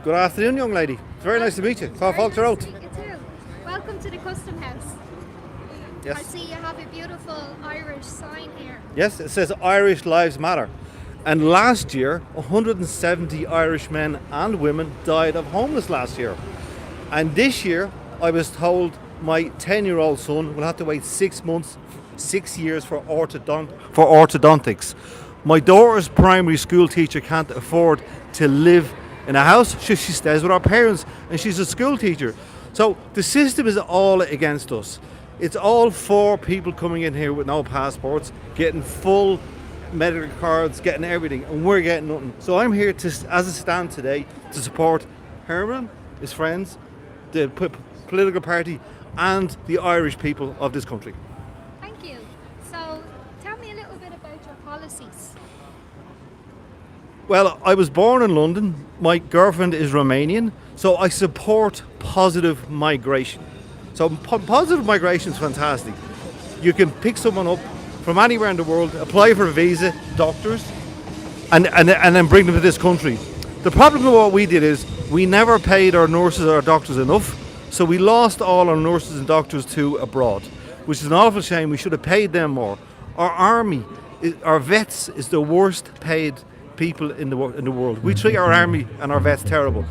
Good afternoon, young lady. It's very nice to meet you. How folks are out? Nice to meet you too. Welcome to the Custom House. I Yes. see you have a beautiful Irish sign here. Yes, it says Irish Lives Matter. And last year, 170 Irish men and women died of homeless last year. And this year, I was told my 10-year-old son will have to wait 6 months, 6 years for orthodontics. My daughter's primary school teacher can't afford to live in a house. She stays with our parents, and she's a school teacher. So the system is all against us. It's all for people coming in here with no passports, getting full medical cards, getting everything, and we're getting nothing. So I'm here to, as a stand today, to support Herman, his friends, the political party, and the Irish people of this country. Thank you. So tell me a little bit about your policies. Well, I was born in London. My girlfriend is Romanian, so I support positive migration. So positive migration is fantastic. You can pick someone up from anywhere in the world, apply for a visa, doctors, and then bring them to this country. The problem with what we did is we never paid our nurses or our doctors enough, so we lost all our nurses and doctors to abroad, which is an awful shame. We should have paid them more. Our army, our vets is the worst paid people in the world. We treat our army and our vets terrible.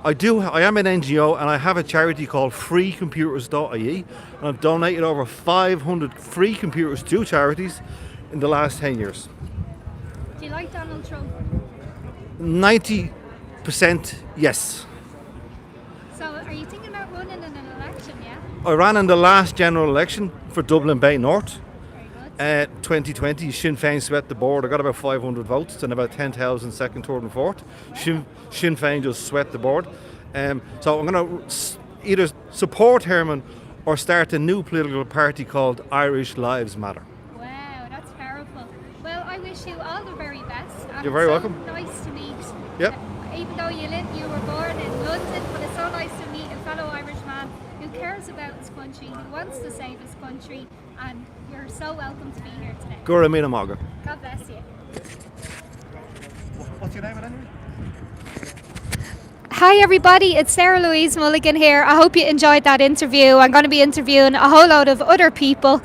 I am an NGO, and I have a charity called freecomputers.ie, and I've donated over 500 free computers to charities in the last 10 years. Do you like Donald Trump? 90% yes. So are you thinking about running in an election, yeah? I ran in the last general election for Dublin Bay North. Very good. 2020, Sinn Féin swept the board. I got about 500 votes and about 10,000 second, third and fourth. Sinn Féin just swept the board. So I'm going to either support Herman or start a new political party called Irish Lives Matter. Wow, that's powerful. Well, I wish you all the very best. And You're very it's so welcome. Nice to meet. Yep. Even though you were born in London, but it's so nice to meet a fellow Irish man who cares about his country, who wants to save his country, and you're so welcome to be here today. Gura Mina Maga. God bless you. What's your name again? Hi everybody, it's Sarah Louise Mulligan here. I hope you enjoyed that interview. I'm going to be interviewing a whole load of other people.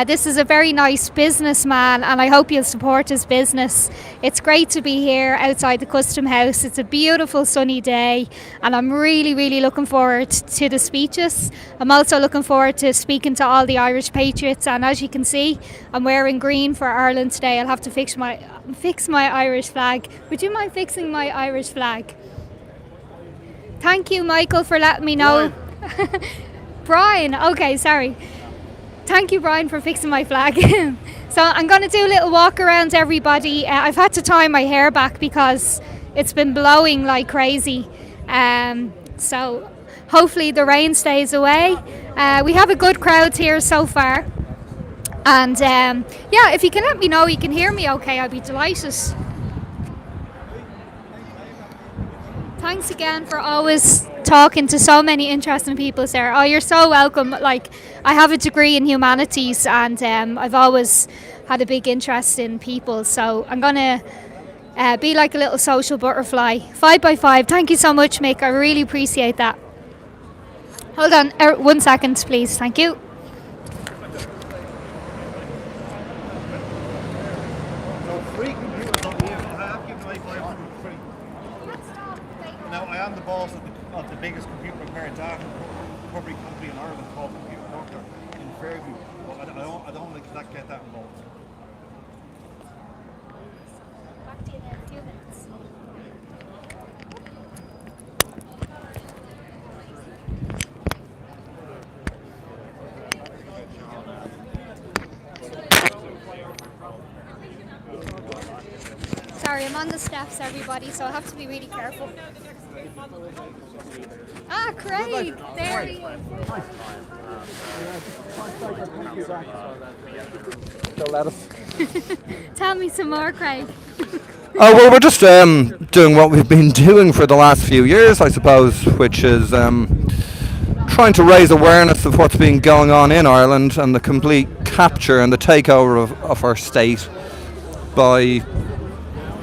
This is a very nice businessman, and I hope you'll support his business. It's great to be here outside the Custom House. It's a beautiful sunny day, and I'm really looking forward to the speeches. I'm also looking forward to speaking to all the Irish patriots, and as you can see, I'm wearing green for Ireland today. I'll have to fix my Irish flag. Would you mind fixing my Irish flag? Thank you, Michael, for letting me know. Brian, okay, sorry. Thank you, Brian, for fixing my flag. So I'm going to do a little walk around everybody. I've had to tie my hair back because it's been blowing like crazy. So hopefully the rain stays away. We have a good crowd here so far. And yeah, if you can let me know you can hear me okay, I'd be delighted. Thanks again for always talking to so many interesting people, Sarah. Oh, you're so welcome. Like, I have a degree in humanities, and I've always had a big interest in people. So I'm going to be like a little social butterfly. 5x5. Thank you so much, Mick. I really appreciate that. Hold on 1 second, please. Thank you. Now, I am the boss of the biggest computer repair data recovery company in Ireland called Computer Doctor in Fairview. But I don't want to get that involved. Back to you in a few minutes. Sorry, I'm on the steps, everybody, so I have to be really careful. Ah, Craig! There he is. Tell me some more, Craig. Oh, well, we're just doing what we've been doing for the last few years, I suppose, which is trying to raise awareness of what's been going on in Ireland and the complete capture and the takeover of our state by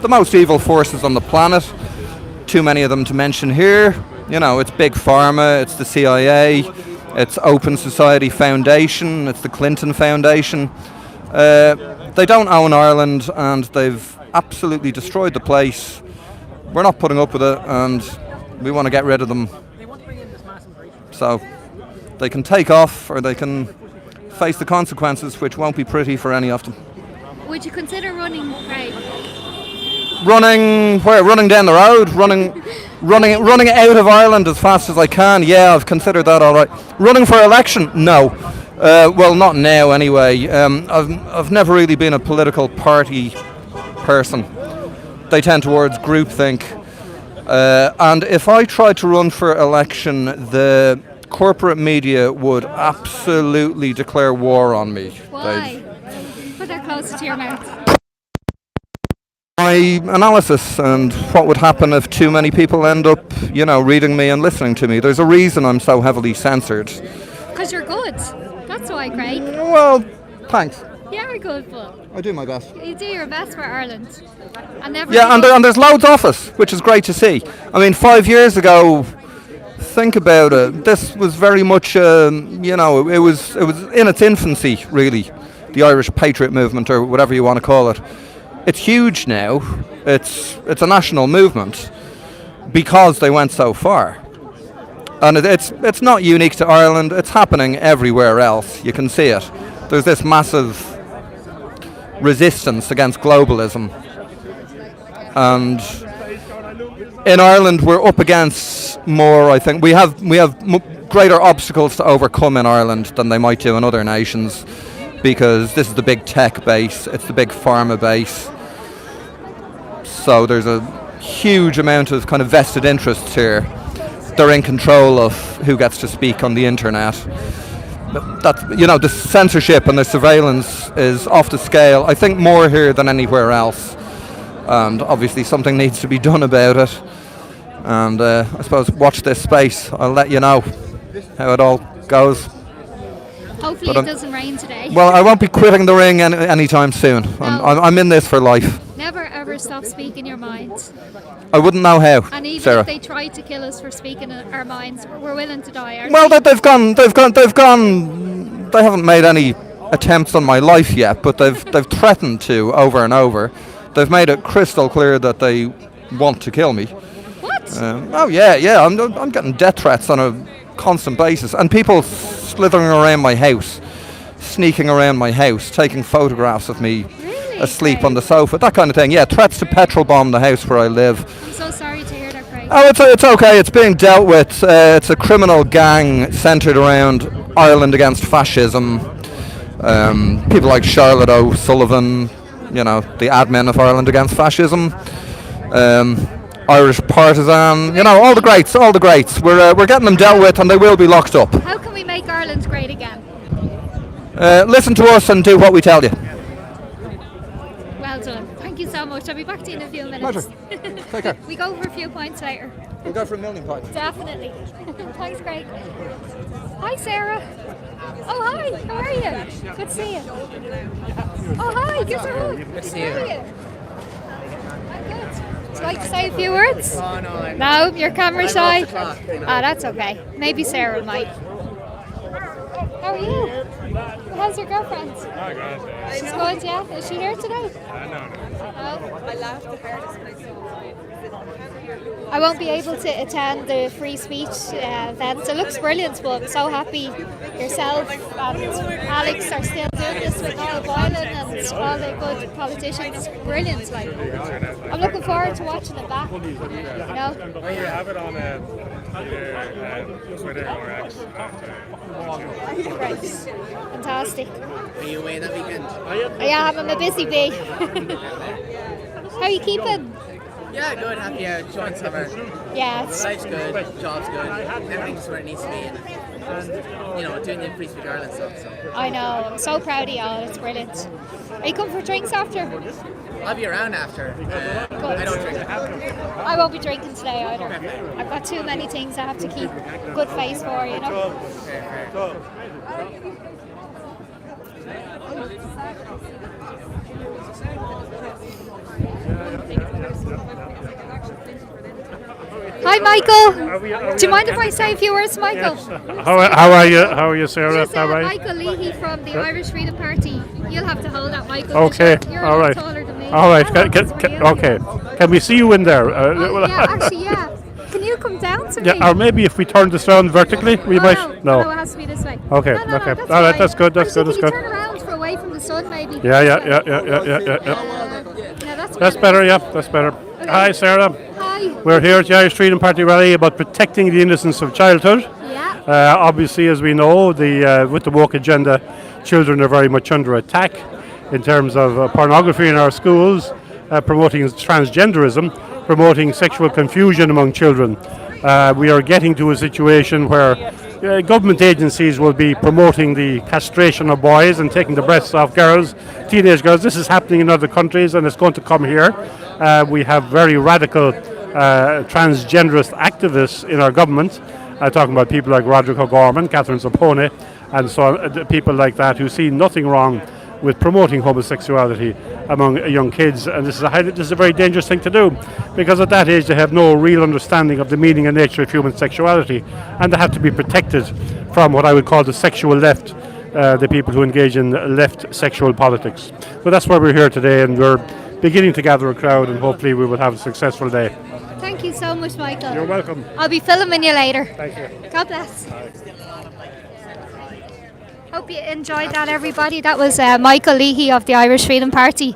the most evil forces on the planet. too many of them to mention here. You know, it's Big Pharma, it's the CIA, it's Open Society Foundation, it's the Clinton Foundation. They don't own Ireland, and they've absolutely destroyed the place. We're not putting up with it, and we want to get rid of them. So they can take off, or they can face the consequences, which won't be pretty for any of them. Would you consider running, Craig? Running where? Running down the road? Running out of Ireland as fast as I can? Yeah, I've considered that all right. Running for election? No. Well, not now anyway. I've never really been a political party person. They tend towards groupthink. And if I tried to run for election, the corporate media would absolutely declare war on me. Why? Put that closer to your mouth. My analysis and what would happen if too many people end up, reading me and listening to me. There's a reason I'm so heavily censored. Because you're good. That's why, Craig. Well, thanks. You're good, but I do my best. you do your best for Ireland. And never. Yeah, and there's loads of us, which is great to see. I mean, 5 years ago, think about it. This was very much, it was in its infancy, really. The Irish Patriot movement, or whatever you want to call it. It's huge now. It's a national movement because they went so far. And it's not unique to Ireland. It's happening everywhere else. You can see it. There's this massive resistance against globalism. And in Ireland, we're up against more, I think. We have greater obstacles to overcome in Ireland than they might do in other nations, because this is the big tech base, it's the big pharma base. So there's a huge amount of kind of vested interests here. They're in control of who gets to speak on the internet. But that's, the censorship and the surveillance is off the scale, I think, more here than anywhere else. And obviously something needs to be done about it. And I suppose watch this space. I'll let you know how it all goes. Hopefully it doesn't rain today. Well, I won't be quitting the ring anytime soon. No. I'm in this for life. Never ever stop speaking your mind. I wouldn't know how, And even Sarah. if they tried to kill us for speaking our minds, we're willing to die. Aren't Well, we? they've gone. They haven't made any attempts on my life yet, but they've threatened to over and over. They've made it crystal clear that they want to kill me. What? Oh yeah. I'm getting death threats on a constant basis, and people slithering around my house, sneaking around my house, taking photographs of me Really? asleep Craig? on the sofa, that kind of thing. Yeah, threats to petrol bomb the house where I live. I'm so sorry to hear that, Craig. Oh, it's okay. It's being dealt with. It's a criminal gang centred around Ireland against fascism. People like Charlotte O'Sullivan, the admin of Ireland against fascism. Irish Partisan, all the greats. We're getting them dealt with, and they will be locked up. How can we make Ireland great again? Listen to us and do what we tell you. Well done. Thank you so much. I'll be back to you in a few minutes. Pleasure. Take care. We go for a few points later. We'll go for a million points. Definitely. Thanks, Craig. Hi, Sarah. Oh, hi. How are you? Good to see you. Oh, hi. Give us a hug. Good to see you. How are you? I'm good. Would you like to say a few words? Oh, no. No, your camera shy? That's okay. Maybe Sarah might. How are you? How's your girlfriend? She's good, yeah? Is she here today? No. I laughed the hardest when I saw I won't be able to attend the free speech event. It looks brilliant, but I'm so happy yourself and Alex are still doing this with Noel Boylan and all the good politicians. Brilliant, like. I'm looking forward to watching it back. Oh, you have it on either Twitter or X. Great. Fantastic. Are you away that weekend? I am. I'm a busy bee. How are you keeping? Yeah, good. Happy enjoying summer. Yeah, it's Life's good. Job's good. Everything's where it needs to be. And doing the Free Speak Ireland stuff. So I know. I'm so proud of y'all. It's brilliant. Are you coming for drinks after? I'll be around after. I don't drink. I won't be drinking today either. I've got too many things I have to keep a good face for, Hi, Michael. Do you mind if I say a few words to Michael? How are you? How are you, Sarah? This is How are you? Michael Leahy from the Irish Freedom Party. You'll have to hold that, Michael. Okay. You're All a right. lot taller than me. All right. I'll hold it for you. Okay. Can we see you in there? Yeah, actually, yeah. Can you come down to me? Yeah, or maybe if we turn this around vertically, we might. No, it has to be this way. Okay. No, Okay. that's All right. fine. That's good. That's Actually, good. That's can good. you turn around for away from the sun, maybe? Yeah. That's better. Yeah. That's better. Hi, Sarah. Hi. We're here at the Irish Freedom Party rally about protecting the innocence of childhood. Yeah. Obviously, as we know, with the woke agenda, children are very much under attack in terms of pornography in our schools, promoting transgenderism, promoting sexual confusion among children. We are getting to a situation where government agencies will be promoting the castration of boys and taking the breasts off girls, teenage girls. This is happening in other countries and it's going to come here. We have very radical transgenderist activists in our government, talking about people like Roderick O'Gorman, Catherine Zappone, and so on, people like that who see nothing wrong with promoting homosexuality among young kids, and this is a very dangerous thing to do, because at that age they have no real understanding of the meaning and nature of human sexuality, and they have to be protected from what I would call the sexual left, the people who engage in left sexual politics. So that's why we're here today, and we're beginning to gather a crowd, and hopefully we will have a successful day. Thank you so much, Michael. You're welcome. I'll be filming you later. Thank you. God bless. Hope you enjoyed that, everybody. That was Michael Leahy of the Irish Freedom Party.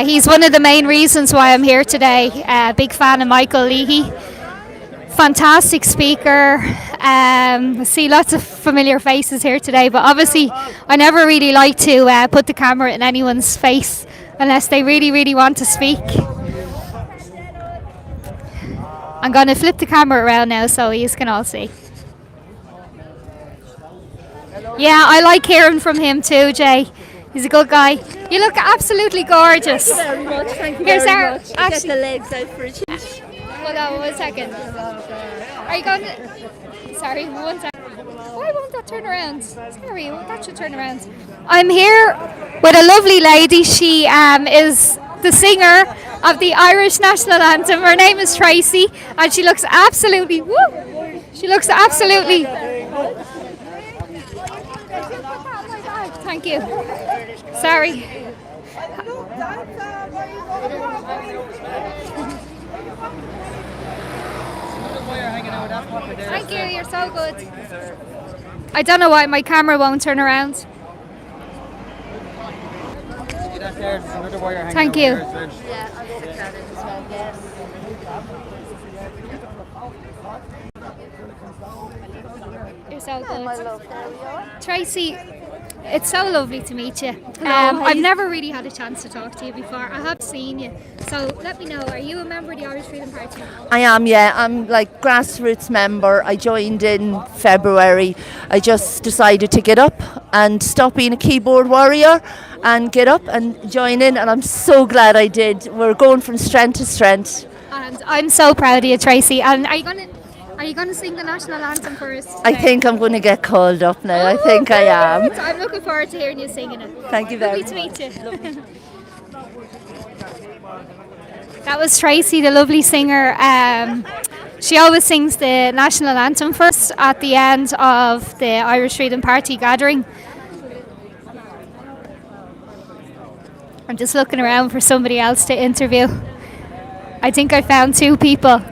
He's one of the main reasons why I'm here today. Big fan of Michael Leahy. Fantastic speaker. I see lots of familiar faces here today, but obviously I never really like to put the camera in anyone's face unless they really, really want to speak. I'm going to flip the camera around now so you can all see. Yeah, I like hearing from him too, Jay. He's a good guy. You look absolutely gorgeous. Thank you very much. Thank you Here's very our- much. actually- Get the legs out for a change. Hold on 1 second. Are you going to... Sorry, 1 second. Why won't that turn around? Sorry, that should turn around. I'm here with a lovely lady. She is the singer of the Irish National Anthem. Her name is Tracy, and she looks absolutely... Woo! She looks absolutely... Thank you. Sorry. Thank you, you're so good. I don't know why my camera won't turn around. Thank you. You're so good. Tracy, it's so lovely to meet you. I've never really had a chance to talk to you before. I have seen you. So let me know, are you a member of the Irish Freedom Party? I am, yeah. I'm like grassroots member. I joined in February. I just decided to get up and stop being a keyboard warrior and get up and join in, and I'm so glad I did. We're going from strength to strength. And I'm so proud of you, Tracy. And are you gonna sing the national anthem for us today? I think I'm going to get called up now. I think I am. Good. I'm looking forward to hearing you singing it. Thank you very Lovely much. to meet you. That was Tracy, the lovely singer. She always sings the national anthem first at the end of the Irish Freedom Party gathering. I'm just looking around for somebody else to interview. I think I found 2 people.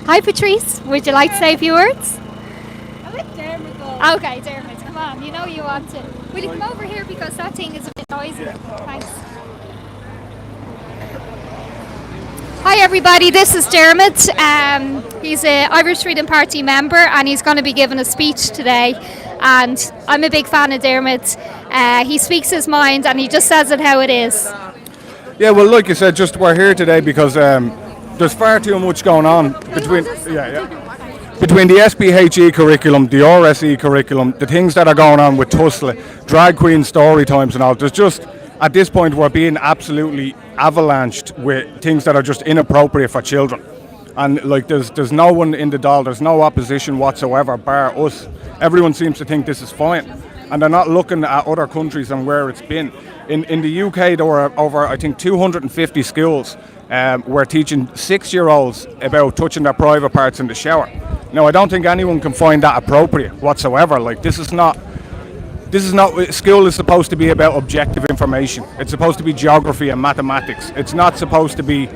Hi Patrice, would you like to say a few words? I let Dermot go. Okay, Dermot, come on, you know you want to. Will you come over here because that thing is a bit noisy? Thanks. Hi everybody, this is Dermot. He's an Irish Freedom Party member and he's going to be giving a speech today. And I'm a big fan of Dermot. He speaks his mind and he just says it how it is. Yeah, well, like you said, just we're here today because there's far too much going on between between the SPHE curriculum, the RSE curriculum, the things that are going on with Tussle, drag queen story times and all. There's just, at this point, we're being absolutely avalanched with things that are just inappropriate for children. And like, there's no one in the Dáil, there's no opposition whatsoever, bar us. Everyone seems to think this is fine. and they're not looking at other countries and where it's been. In the UK, there were over, I think, 250 schools were teaching 6-year-olds about touching their private parts in the shower. Now, I don't think anyone can find that appropriate whatsoever. Like, this is not. School is supposed to be about objective information. It's supposed to be geography and mathematics. It's not supposed to be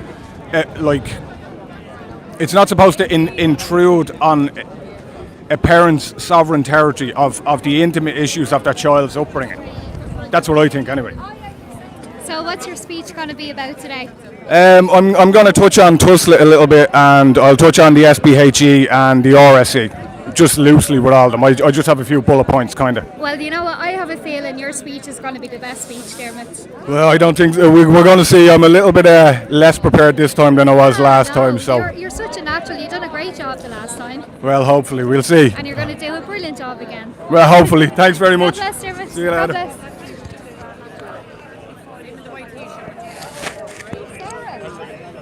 it's not supposed to intrude on a parent's sovereign territory of the intimate issues of their child's upbringing. That's what I think, anyway. So what's your speech going to be about today? I'm going to touch on TUSLA a little bit, and I'll touch on the SPHE and the RSE. Just loosely with all of them. I just have a few bullet points, kind of. Well, you know what? I have a feeling your speech is going to be the best speech, Dermot. Well, I don't think so. We're going to see. I'm a little bit less prepared this time than I was last time. So you're such a natural. You've done a great job the last time. Well, hopefully we'll see. And you're going to do a brilliant job again. Well, hopefully. Thanks very much. God bless, Dermot. See you later. God bless.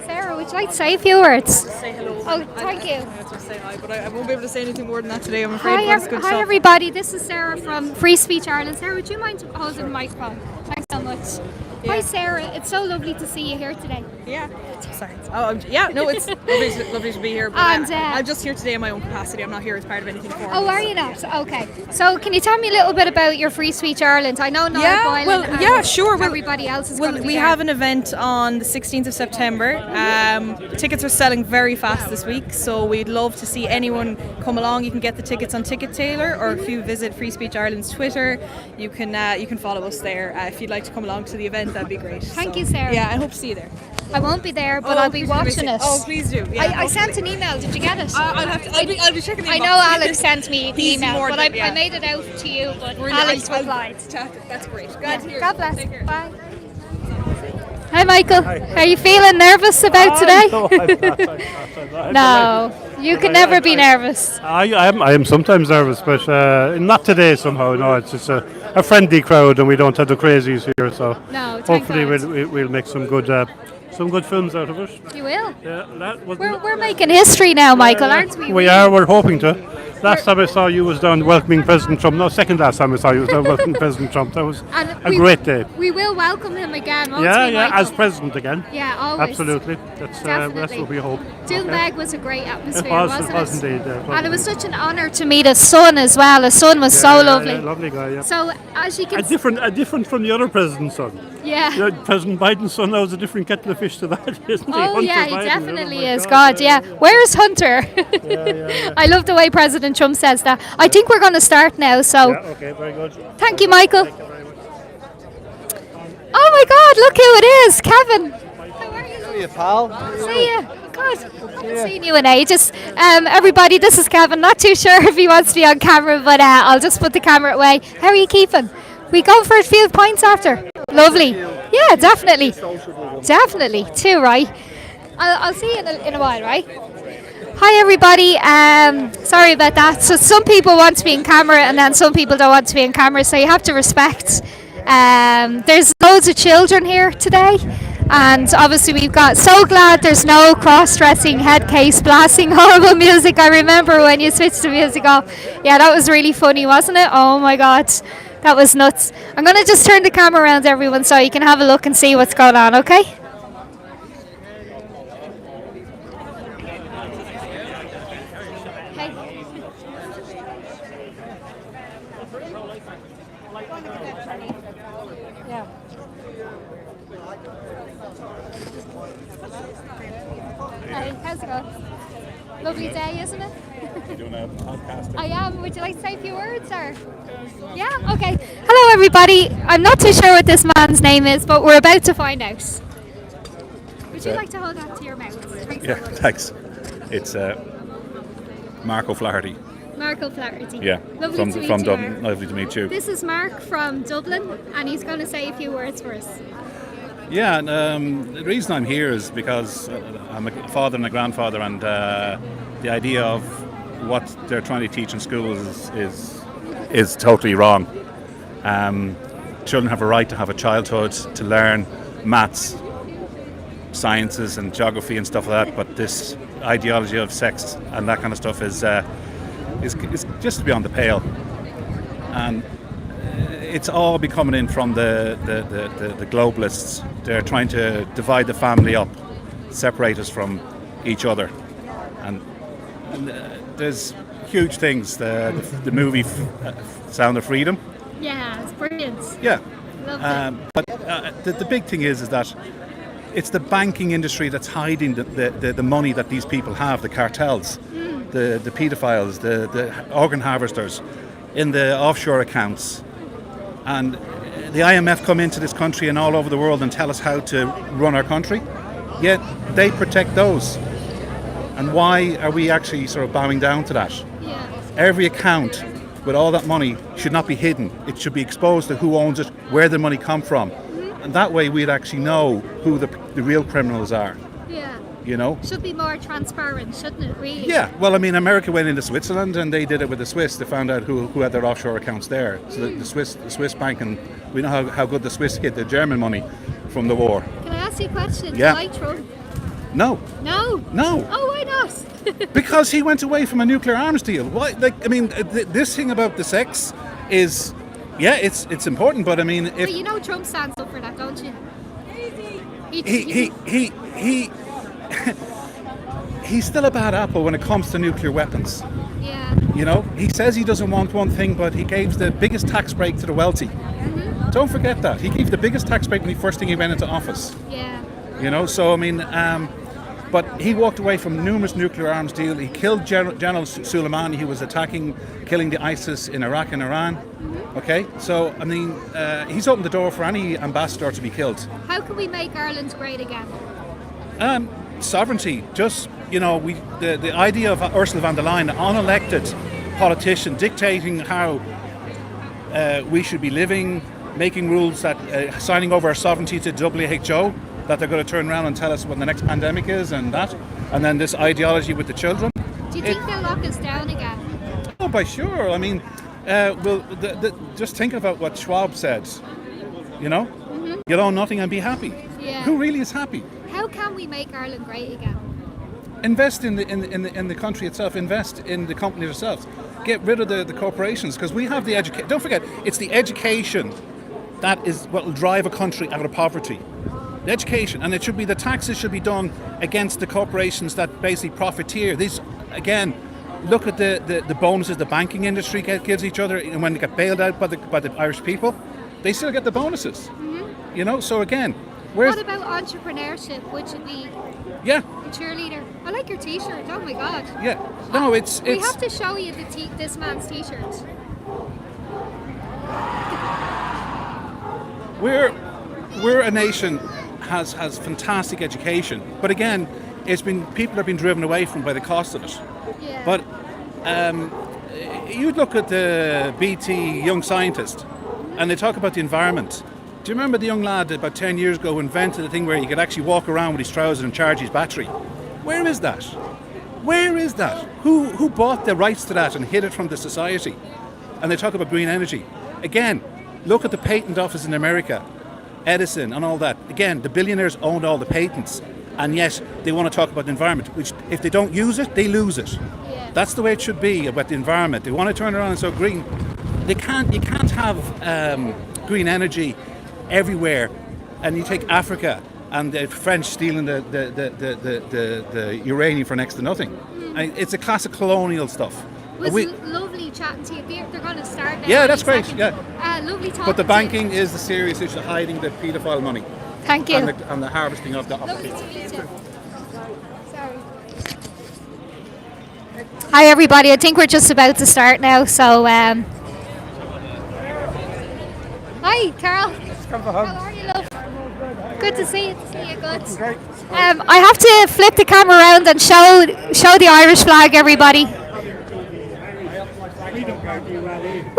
Sarah, would you like to say a few words? Say hello. Oh, thank you. Just say hi, but I won't be able to say anything more than that today, I'm afraid. Hi everybody, this is Sarah from Free Speech Ireland. Sarah, would you mind holding the microphone? Thanks so much. Yeah. Hi Sarah, it's so lovely to see you here today. Yeah. Sorry. It's lovely to be here. But And, I'm just here today in my own capacity. I'm not here as part of anything formal. Oh, are you not? Okay. So can you tell me a little bit about your Free Speech Ireland? I know Niall Boylan and sure. everybody else is going to be we there. have an event on the 16th of September. Tickets are selling very fast this week, so we'd love to see anyone come along. You can get the tickets on Ticket Tailor, or if you visit Free Speech Ireland's Twitter, you can follow us there. If you'd like to come along to the event, that'd be great. Thank you, Sarah. Yeah, I hope to see you there. I won't be there, but I'll be watching it. Oh, please do. Yeah, I sent an email. Did you get it? I'll be checking the I inbox. know Alex sent me the He's email, more but than- I made it out to you, but Really, Alex I'll replied. That's great. Glad to hear. God bless. Take care. Bye. Hi, Michael. Are you feeling nervous about today? No, you can never be nervous. I am sometimes nervous, but not today somehow. No, it's just a friendly crowd, and we don't have the crazies here. So No, thank hopefully God. we'll make some good films out of it. You will. Yeah, that was We're making history now, Michael, aren't we? We're hoping to. Last time I saw you was down welcoming President Trump. No, second last time I saw you was down welcoming President Trump. That was a great day. We will welcome him again, won't Yeah, we, yeah, Michael? as president again. Yeah, always. Absolutely. That's Definitely. what we hope. Doonbeg was a great atmosphere, It was wasn't it? indeed. And it was such an honour to meet his son as well. His son was so lovely. Yeah, lovely guy, yeah. So, as you can A different from the other president's son. yeah. Yeah, President Biden's son now is a different kettle of fish to that, isn't he? Oh Hunter yeah, he Biden, definitely my is. God, yeah. Where's Hunter? I love the way President Trump says that. I think we're going to start now. So, Yeah, okay, very good. thank you, Michael. Thank you very much. Oh my God, look who it is, Kevin. How are you? See you, pal. See you. Good. Haven't seen you in ages. Everybody, this is Kevin. Not too sure if he wants to be on camera, but I'll just put the camera away. How are you keeping? We go for a few points after. Lovely. Yeah, definitely. Definitely. Too right. I'll see you in a while, right? Hi everybody. Sorry about that. So some people want to be in camera, and then some people don't want to be in camera. So you have to respect. There's loads of children here today. And obviously we've got so glad there's no cross-dressing head case blasting horrible music. I remember when you switched the music off. Yeah, that was really funny, wasn't it? Oh my God, that was nuts. I'm going to just turn the camera around everyone so you can have a look and see what's going on, okay? Hey. Yeah. Hey, how's it going? Lovely day, isn't it? Doing a podcast. I am. Would you like to say a few words, or? Yeah. Okay. Hello, everybody. I'm not too sure what this man's name is, but we're about to find out. Would you like to hold that to your mouth? Thanks so much. Thanks. It's Mark O'Flaherty. Mark O'Flaherty. Yeah, Lovely from to meet from you, Dublin. Mark. Lovely to meet you. This is Mark from Dublin, and he's going to say a few words for us. Yeah, and, the reason I'm here is because I'm a father and a grandfather, and the idea of what they're trying to teach in schools is totally wrong. Children have a right to have a childhood, to learn maths, sciences and geography and stuff like that, but this ideology of sex and that kind of stuff is just beyond the pale. And it's all be coming in from the globalists. They're trying to divide the family up, separate us from each other, and there's huge things. The movie Sound of Freedom. Yeah, it's brilliant. Yeah, Lovely. but the big thing is that it's the banking industry that's hiding the money that these people have, the cartels, the paedophiles, the organ harvesters, in the offshore accounts. And the IMF come into this country and all over the world and tell us how to run our country, yet they protect those. And why are we actually sort of bowing down to that? Yeah. Every account with all that money should not be hidden. It should be exposed to who owns it, where the money come from. And that way we'd actually know who the real criminals are. Yeah. You know? Should be more transparent, shouldn't it, really? Yeah, well, I mean, America went into Switzerland and they did it with the Swiss. They found out who had their offshore accounts there. So the Swiss bank, and we know how good the Swiss hid the German money from the war. Can I ask you a question? Yeah. Do you like Trump? No. No? No. Oh, why not? Because he went away from a nuclear arms deal. Why? Like, I mean, this thing about the sex is, yeah, it's important. But I mean, if But you know Trump stands up for that, don't you? he he's still a bad apple when it comes to nuclear weapons. Yeah. You know, he says he doesn't want one thing, but he gave the biggest tax break to the wealthy. Don't forget that. He gave the biggest tax break when he went into office. Yeah. You know, so I mean, but he walked away from numerous nuclear arms deals. He killed General Soleimani, who was killing the ISIS in Iraq and Iran. Okay, so I mean, he's opened the door for any ambassador to be killed. How can we make Ireland great again? Sovereignty, just, you know, the idea of Ursula von der Leyen, an unelected politician, dictating how we should be living, making rules, that signing over our sovereignty to WHO, that they're going to turn around and tell us when the next pandemic is and that, and then this ideology with the children. Do you think they'll lock us down again? Oh, by sure. I mean, well, just think about what Schwab said. You know, you'll own nothing and be happy. Yeah. Who really is happy? How can we make Ireland great again? Invest in the country itself. Invest in the companies themselves. Get rid of the corporations, because we have the education. Don't forget, it's the education that is what will drive a country out of poverty. The education, and it should be, the taxes should be done against the corporations that basically profiteer. These, again, look at the bonuses the banking industry gives each other, and when they get bailed out by the Irish people, they still get the bonuses. You know, so again, what about entrepreneurship? Would you be a cheerleader? I like your T-shirt. Oh my God. Yeah. No, it's. We have to show you this man's T-shirt. We're a nation has fantastic education, but again, people have been driven away from by the cost of it. Yeah. But you look at the BT Young Scientist, and they talk about the environment. Do you remember the young lad about 10 years ago who invented a thing where he could actually walk around with his trousers and charge his battery? Where is that? Where is that? Who bought the rights to that and hid it from the society? And they talk about green energy. Again, look at the patent office in America, Edison and all that. Again, the billionaires owned all the patents, and yet they want to talk about the environment, which if they don't use it, they lose it. Yeah. That's the way it should be about the environment. They want to turn around and so green. You can't have green energy everywhere, and you take Africa and the French stealing the uranium for next to nothing. It's a classic colonial stuff. It was lovely chatting to you. They're going to start now. Yeah, that's great. Second. Yeah. Lovely talking. But the to banking is the serious issue, hiding the paedophile money. Thank you. And the harvesting of the Lovely people. to meet you. Sorry. Hi everybody. I think we're just about to start now. So, hi, Carol. How are you, love? Good to see you. Good. I have to flip the camera around and show the Irish flag, everybody.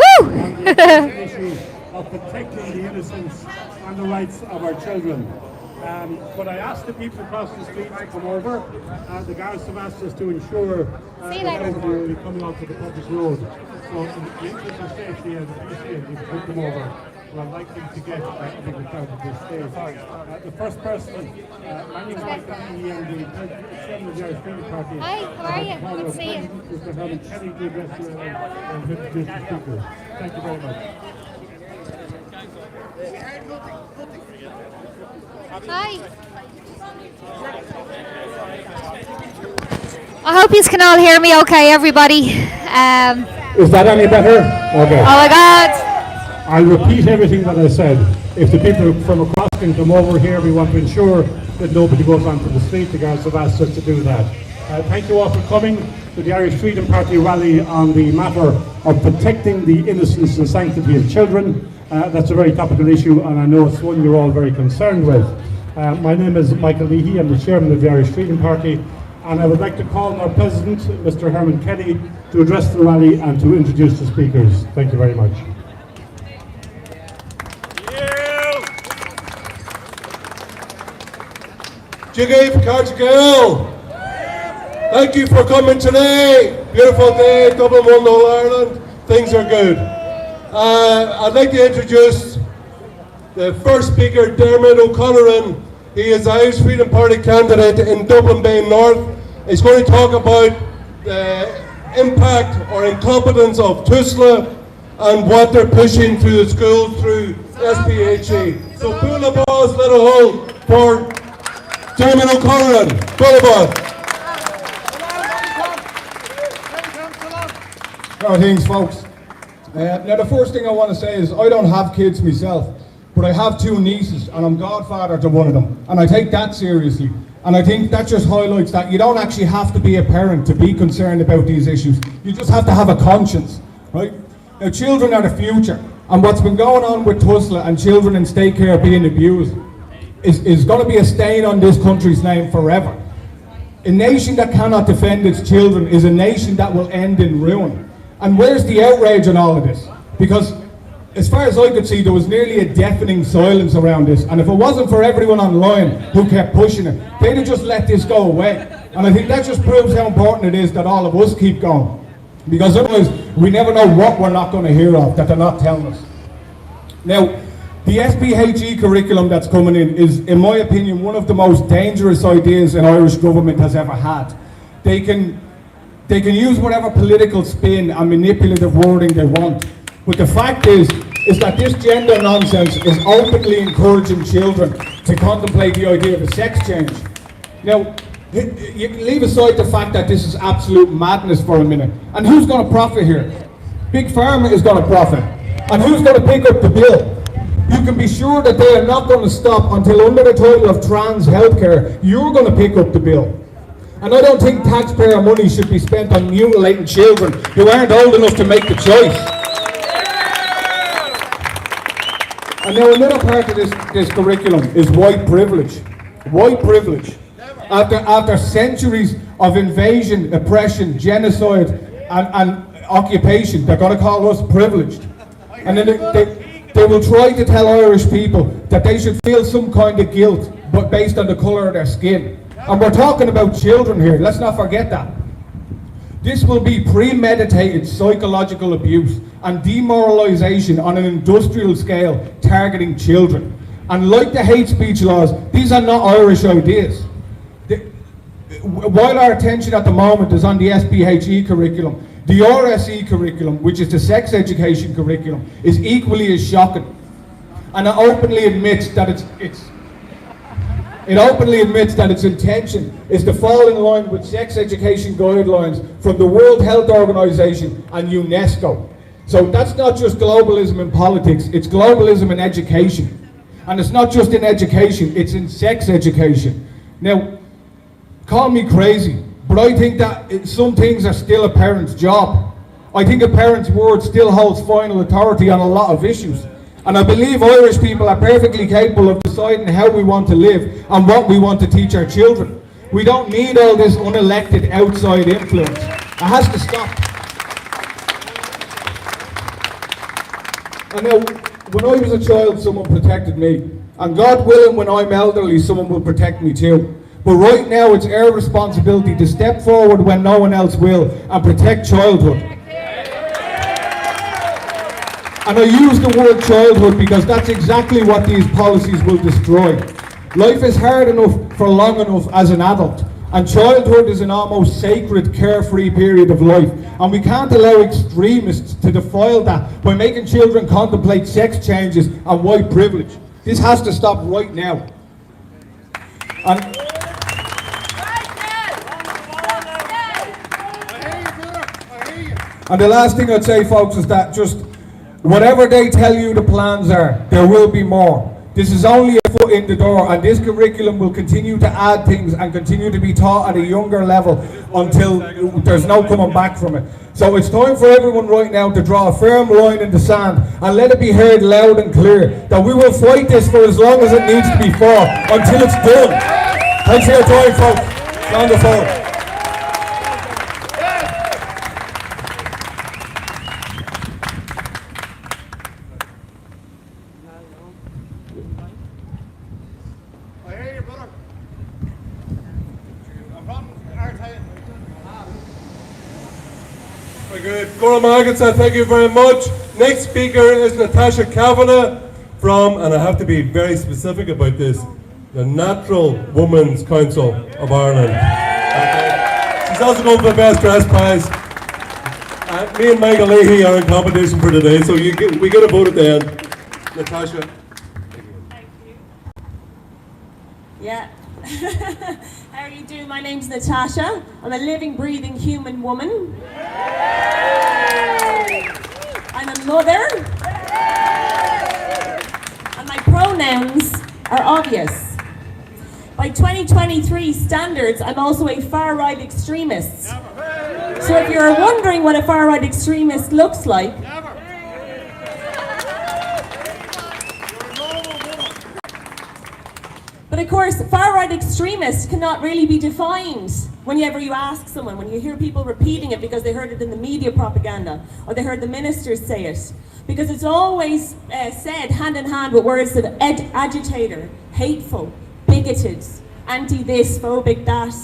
Woo! Issue of protecting the innocence and the rights of our children. But I asked the people across the street to come over. The guards have asked us to ensure that everybody will be coming onto the public road. So in the interest of safety and efficiency, we put them over. Well, I'd like them to get a big account of this stage. The first person, my name is Michael Healy, and the chairman of the Irish Freedom Party. Hi, how are you? Good to see you. Mr. Helen Kelly to address you and introduce the speaker. Thank you very much. Hi. I hope you can all hear me okay, everybody. Is that any better? Okay. Oh my God. I'll repeat everything that I said. If the people from across can come over here, we want to ensure that nobody goes onto the street. The guards have asked us to do that. Thank you all for coming to the Irish Freedom Party rally on the matter of protecting the innocence and sanctity of children. That's a very topical issue, and I know it's one you're all very concerned with. My name is Michael Leahy. I'm the chairman of the Irish Freedom Party, and I would like to call on our president, Mr. Herman Kelly, to address the rally and to introduce the speakers. Thank you very much. Jiggy Cartagale, thank you for coming today. Beautiful day, Dublin won All Ireland. Things are good. I'd like to introduce the first speaker, Dermot O'Connor. He is the Irish Freedom Party candidate in Dublin Bay North. He's going to talk about the impact or incompetence of TUSLA and what they're pushing through the schools through SPHE. So pull the balls, let it hold for Dermot O'Connor. Pull the ball. Thanks, folks. Now, the first thing I want to say is I don't have kids myself, but I have two nieces, and I'm godfather to one of them, and I take that seriously. And I think that just highlights that you don't actually have to be a parent to be concerned about these issues. You just have to have a conscience, right? Now, children are the future, and what's been going on with TUSLA and children in state care being abused is going to be a stain on this country's name forever. A nation that cannot defend its children is a nation that will end in ruin. And where's the outrage on all of this? Because as far as I could see, there was nearly a deafening silence around this. And if it wasn't for everyone online who kept pushing it, they'd have just let this go away. And I think that just proves how important it is that all of us keep going. Because otherwise, we never know what we're not going to hear of that they're not telling us. Now, the SPHE curriculum that's coming in is, in my opinion, one of the most dangerous ideas an Irish government has ever had. They can use whatever political spin and manipulative wording they want. But the fact is that this gender nonsense is openly encouraging children to contemplate the idea of a sex change. Now, you leave aside the fact that this is absolute madness for a minute. And who's going to profit here? Big Pharma is going to profit. And who's going to pick up the bill? You can be sure that they are not going to stop until, under the title of trans healthcare, you're going to pick up the bill. And I don't think taxpayer money should be spent on mutilating children who aren't old enough to make the choice. And now another part of this curriculum is white privilege. White privilege. After centuries of invasion, oppression, genocide, and occupation, they're going to call us privileged. And then they will try to tell Irish people that they should feel some kind of guilt, but based on the colour of their skin. And we're talking about children here, let's not forget that. This will be premeditated psychological abuse and demoralisation on an industrial scale targeting children. And like the hate speech laws, these are not Irish ideas. While our attention at the moment is on the SPHE curriculum, the RSE curriculum, which is the sex education curriculum, is equally as shocking. And it openly admits that its intention is to fall in line with sex education guidelines from the World Health Organization and UNESCO. So that's not just globalism in politics, it's globalism in education. And it's not just in education, it's in sex education. Now, call me crazy, but I think that some things are still a parent's job. I think a parent's word still holds final authority on a lot of issues. And I believe Irish people are perfectly capable of deciding how we want to live and what we want to teach our children. We don't need all this unelected outside influence. It has to stop. And now, when I was a child, someone protected me. And God willing, when I'm elderly, someone will protect me too. But right now, it's our responsibility to step forward when no one else will and protect childhood. And I use the word childhood because that's exactly what these policies will destroy. Life is hard enough for long enough as an adult, and childhood is an almost sacred, carefree period of life. And we can't allow extremists to defile that by making children contemplate sex changes and white privilege. This has to stop right now. And And the last thing I'd say, folks, is that just whatever they tell you the plans are, there will be more. This is only a foot in the door, and this curriculum will continue to add things and continue to be taught at a younger level until there's no coming back from it. So it's time for everyone right now to draw a firm line in the sand and let it be heard loud and clear that we will fight this for as long as it needs to be fought until it's done. Thanks for your time, folks. On the phone. Very good. Gora Margaret, thank you very much. Next speaker is Natasha Kavanagh from, and I have to be very specific about this, the Natural Women's Council of Ireland. Okay. She's also going for the Best Dress Prize. Me and Michael Leahy are in competition for today, so we get a vote at the end. Natasha. Thank you. Yeah. How are you doing? My name's Natasha. I'm a living, breathing human woman. I'm a mother. And my pronouns are obvious. By 2023 standards, I'm also a far-right extremist. So if you're wondering what a far-right extremist looks like, but of course, far-right extremists cannot really be defined whenever you ask someone, when you hear people repeating it because they heard it in the media propaganda, or they heard the ministers say it. Because it's always said hand in hand with words of agitator, hateful, bigoted, anti-this, phobic, that.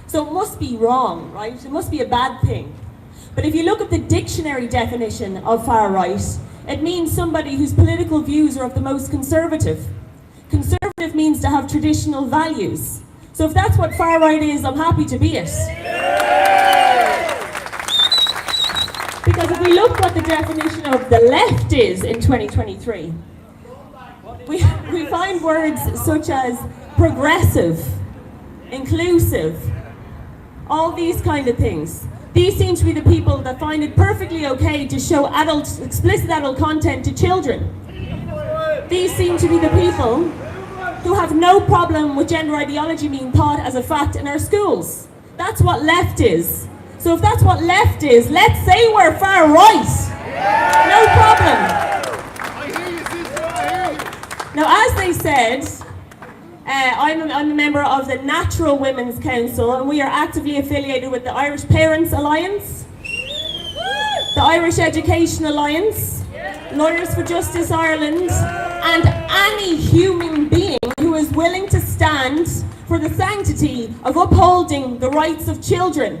So it must be wrong, right? It must be a bad thing. But if you look at the dictionary definition of far-right, it means somebody whose political views are of the most conservative. Conservative means to have traditional values. So if that's what far-right is, I'm happy to be it. Because if we look what the definition of the left is in 2023, we find words such as progressive, inclusive, all these kind of things. These seem to be the people that find it perfectly okay to show explicit adult content to children. These seem to be the people who have no problem with gender ideology being taught as a fact in our schools. That's what left is. So if that's what left is, let's say we're far right. No problem. Now, as they said, I'm a member of the Natural Women's Council, and we are actively affiliated with the Irish Parents Alliance, the Irish Education Alliance, Lawyers for Justice Ireland, and any human being who is willing to stand for the sanctity of upholding the rights of children,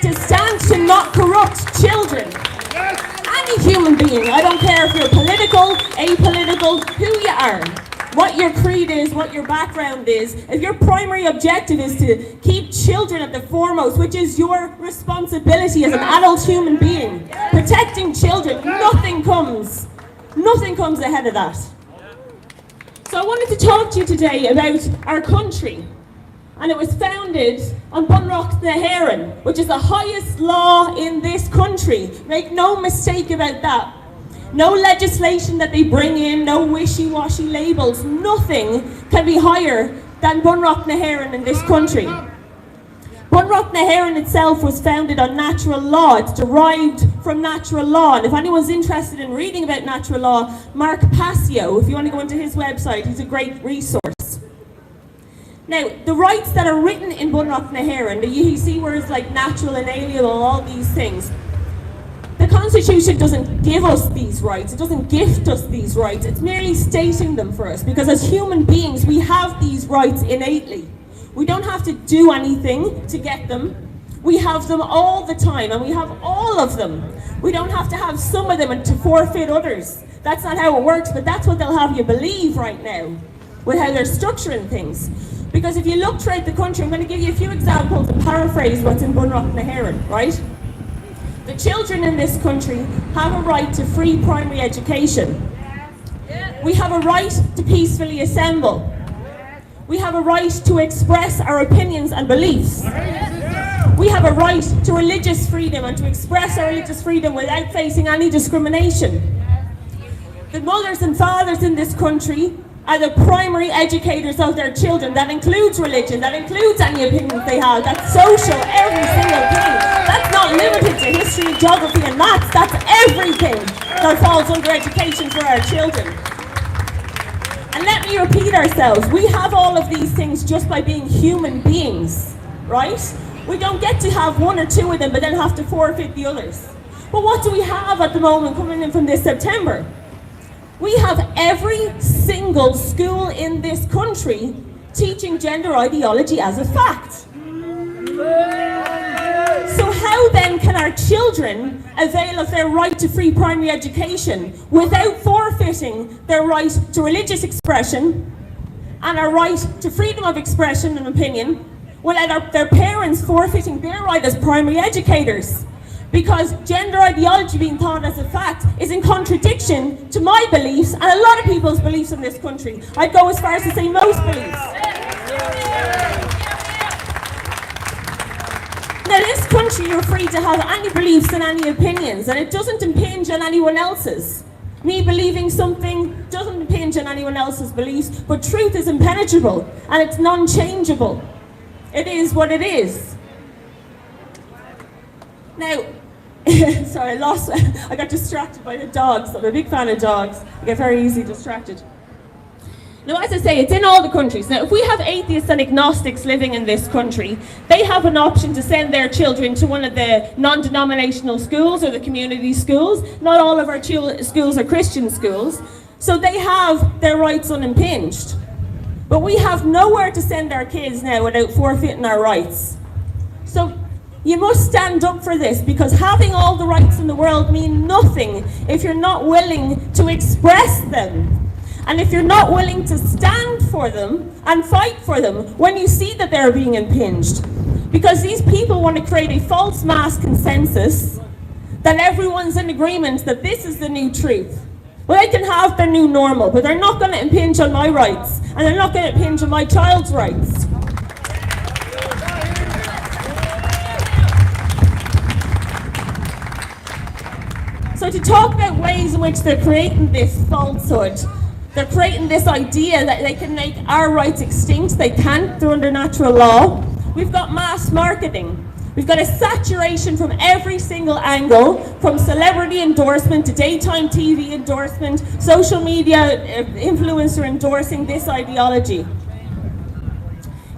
to stand to not corrupt children. Any human being, I don't care if you're political, apolitical, who you are, what your creed is, what your background is. If your primary objective is to keep children at the foremost, which is your responsibility as an adult human being, protecting children, nothing comes ahead of that. So I wanted to talk to you today about our country. And it was founded on Bunreacht na hÉireann, which is the highest law in this country. Make no mistake about that. No legislation that they bring in, no wishy-washy labels, nothing can be higher than Bunreacht na hÉireann in this country. Bunreacht na hÉireann itself was founded on natural law. It's derived from natural law. And if anyone's interested in reading about natural law, Mark Passio, if you want to go into his website, he's a great resource. Now, the rights that are written in Bunreacht na hÉireann, you see words like natural, inalienable, all these things. The Constitution doesn't give us these rights, it doesn't gift us these rights, it's merely stating them for us, because as human beings we have these rights innately. We don't have to do anything to get them. We have them all the time, and we have all of them. We don't have to have some of them and to forfeit others. That's not how it works, but that's what they'll have you believe right now, with how they're structuring things. Because if you look throughout the country, I'm going to give you a few examples and paraphrase what's in Bunreacht na hÉireann, right? The children in this country have a right to free primary education. We have a right to peacefully assemble. We have a right to express our opinions and beliefs. We have a right to religious freedom and to express our religious freedom without facing any discrimination. The mothers and fathers in this country are the primary educators of their children. That includes religion, that includes any opinions they have, that's social, every single thing. That's not limited to history, geography and maths, that's everything that falls under education for our children. And let me repeat ourselves, we have all of these things just by being human beings, right? We don't get to have one or two of them but then have to forfeit the others. But what do we have at the moment coming in from this September? We have every single school in this country teaching gender ideology as a fact. So how then can our children avail of their right to free primary education without forfeiting their right to religious expression and our right to freedom of expression and opinion, without their parents forfeiting their right as primary educators? Because gender ideology being taught as a fact is in contradiction to my beliefs and a lot of people's beliefs in this country. I'd go as far as to say most beliefs. Now, this country, you're free to have any beliefs and any opinions, and it doesn't impinge on anyone else's. Me believing something doesn't impinge on anyone else's beliefs, but truth is impenetrable and it's non-changeable. It is what it is. Now, sorry, I got distracted by the dogs. I'm a big fan of dogs. I get very easily distracted. Now, as I say, it's in all the countries. Now, if we have atheists and agnostics living in this country, they have an option to send their children to one of the non-denominational schools or the community schools. Not all of our schools are Christian schools, so they have their rights unimpinged. But we have nowhere to send our kids now without forfeiting our rights. So you must stand up for this, because having all the rights in the world mean nothing if you're not willing to express them. And if you're not willing to stand for them and fight for them when you see that they're being impinged. Because these people want to create a false mass consensus that everyone's in agreement that this is the new truth. Well, they can have their new normal, but they're not going to impinge on my rights, and they're not going to impinge on my child's rights. So to talk about ways in which they're creating this falsehood, they're creating this idea that they can make our rights extinct. They can't, they're under natural law. We've got mass marketing. We've got a saturation from every single angle, from celebrity endorsement to daytime TV endorsement, social media influencer endorsing this ideology.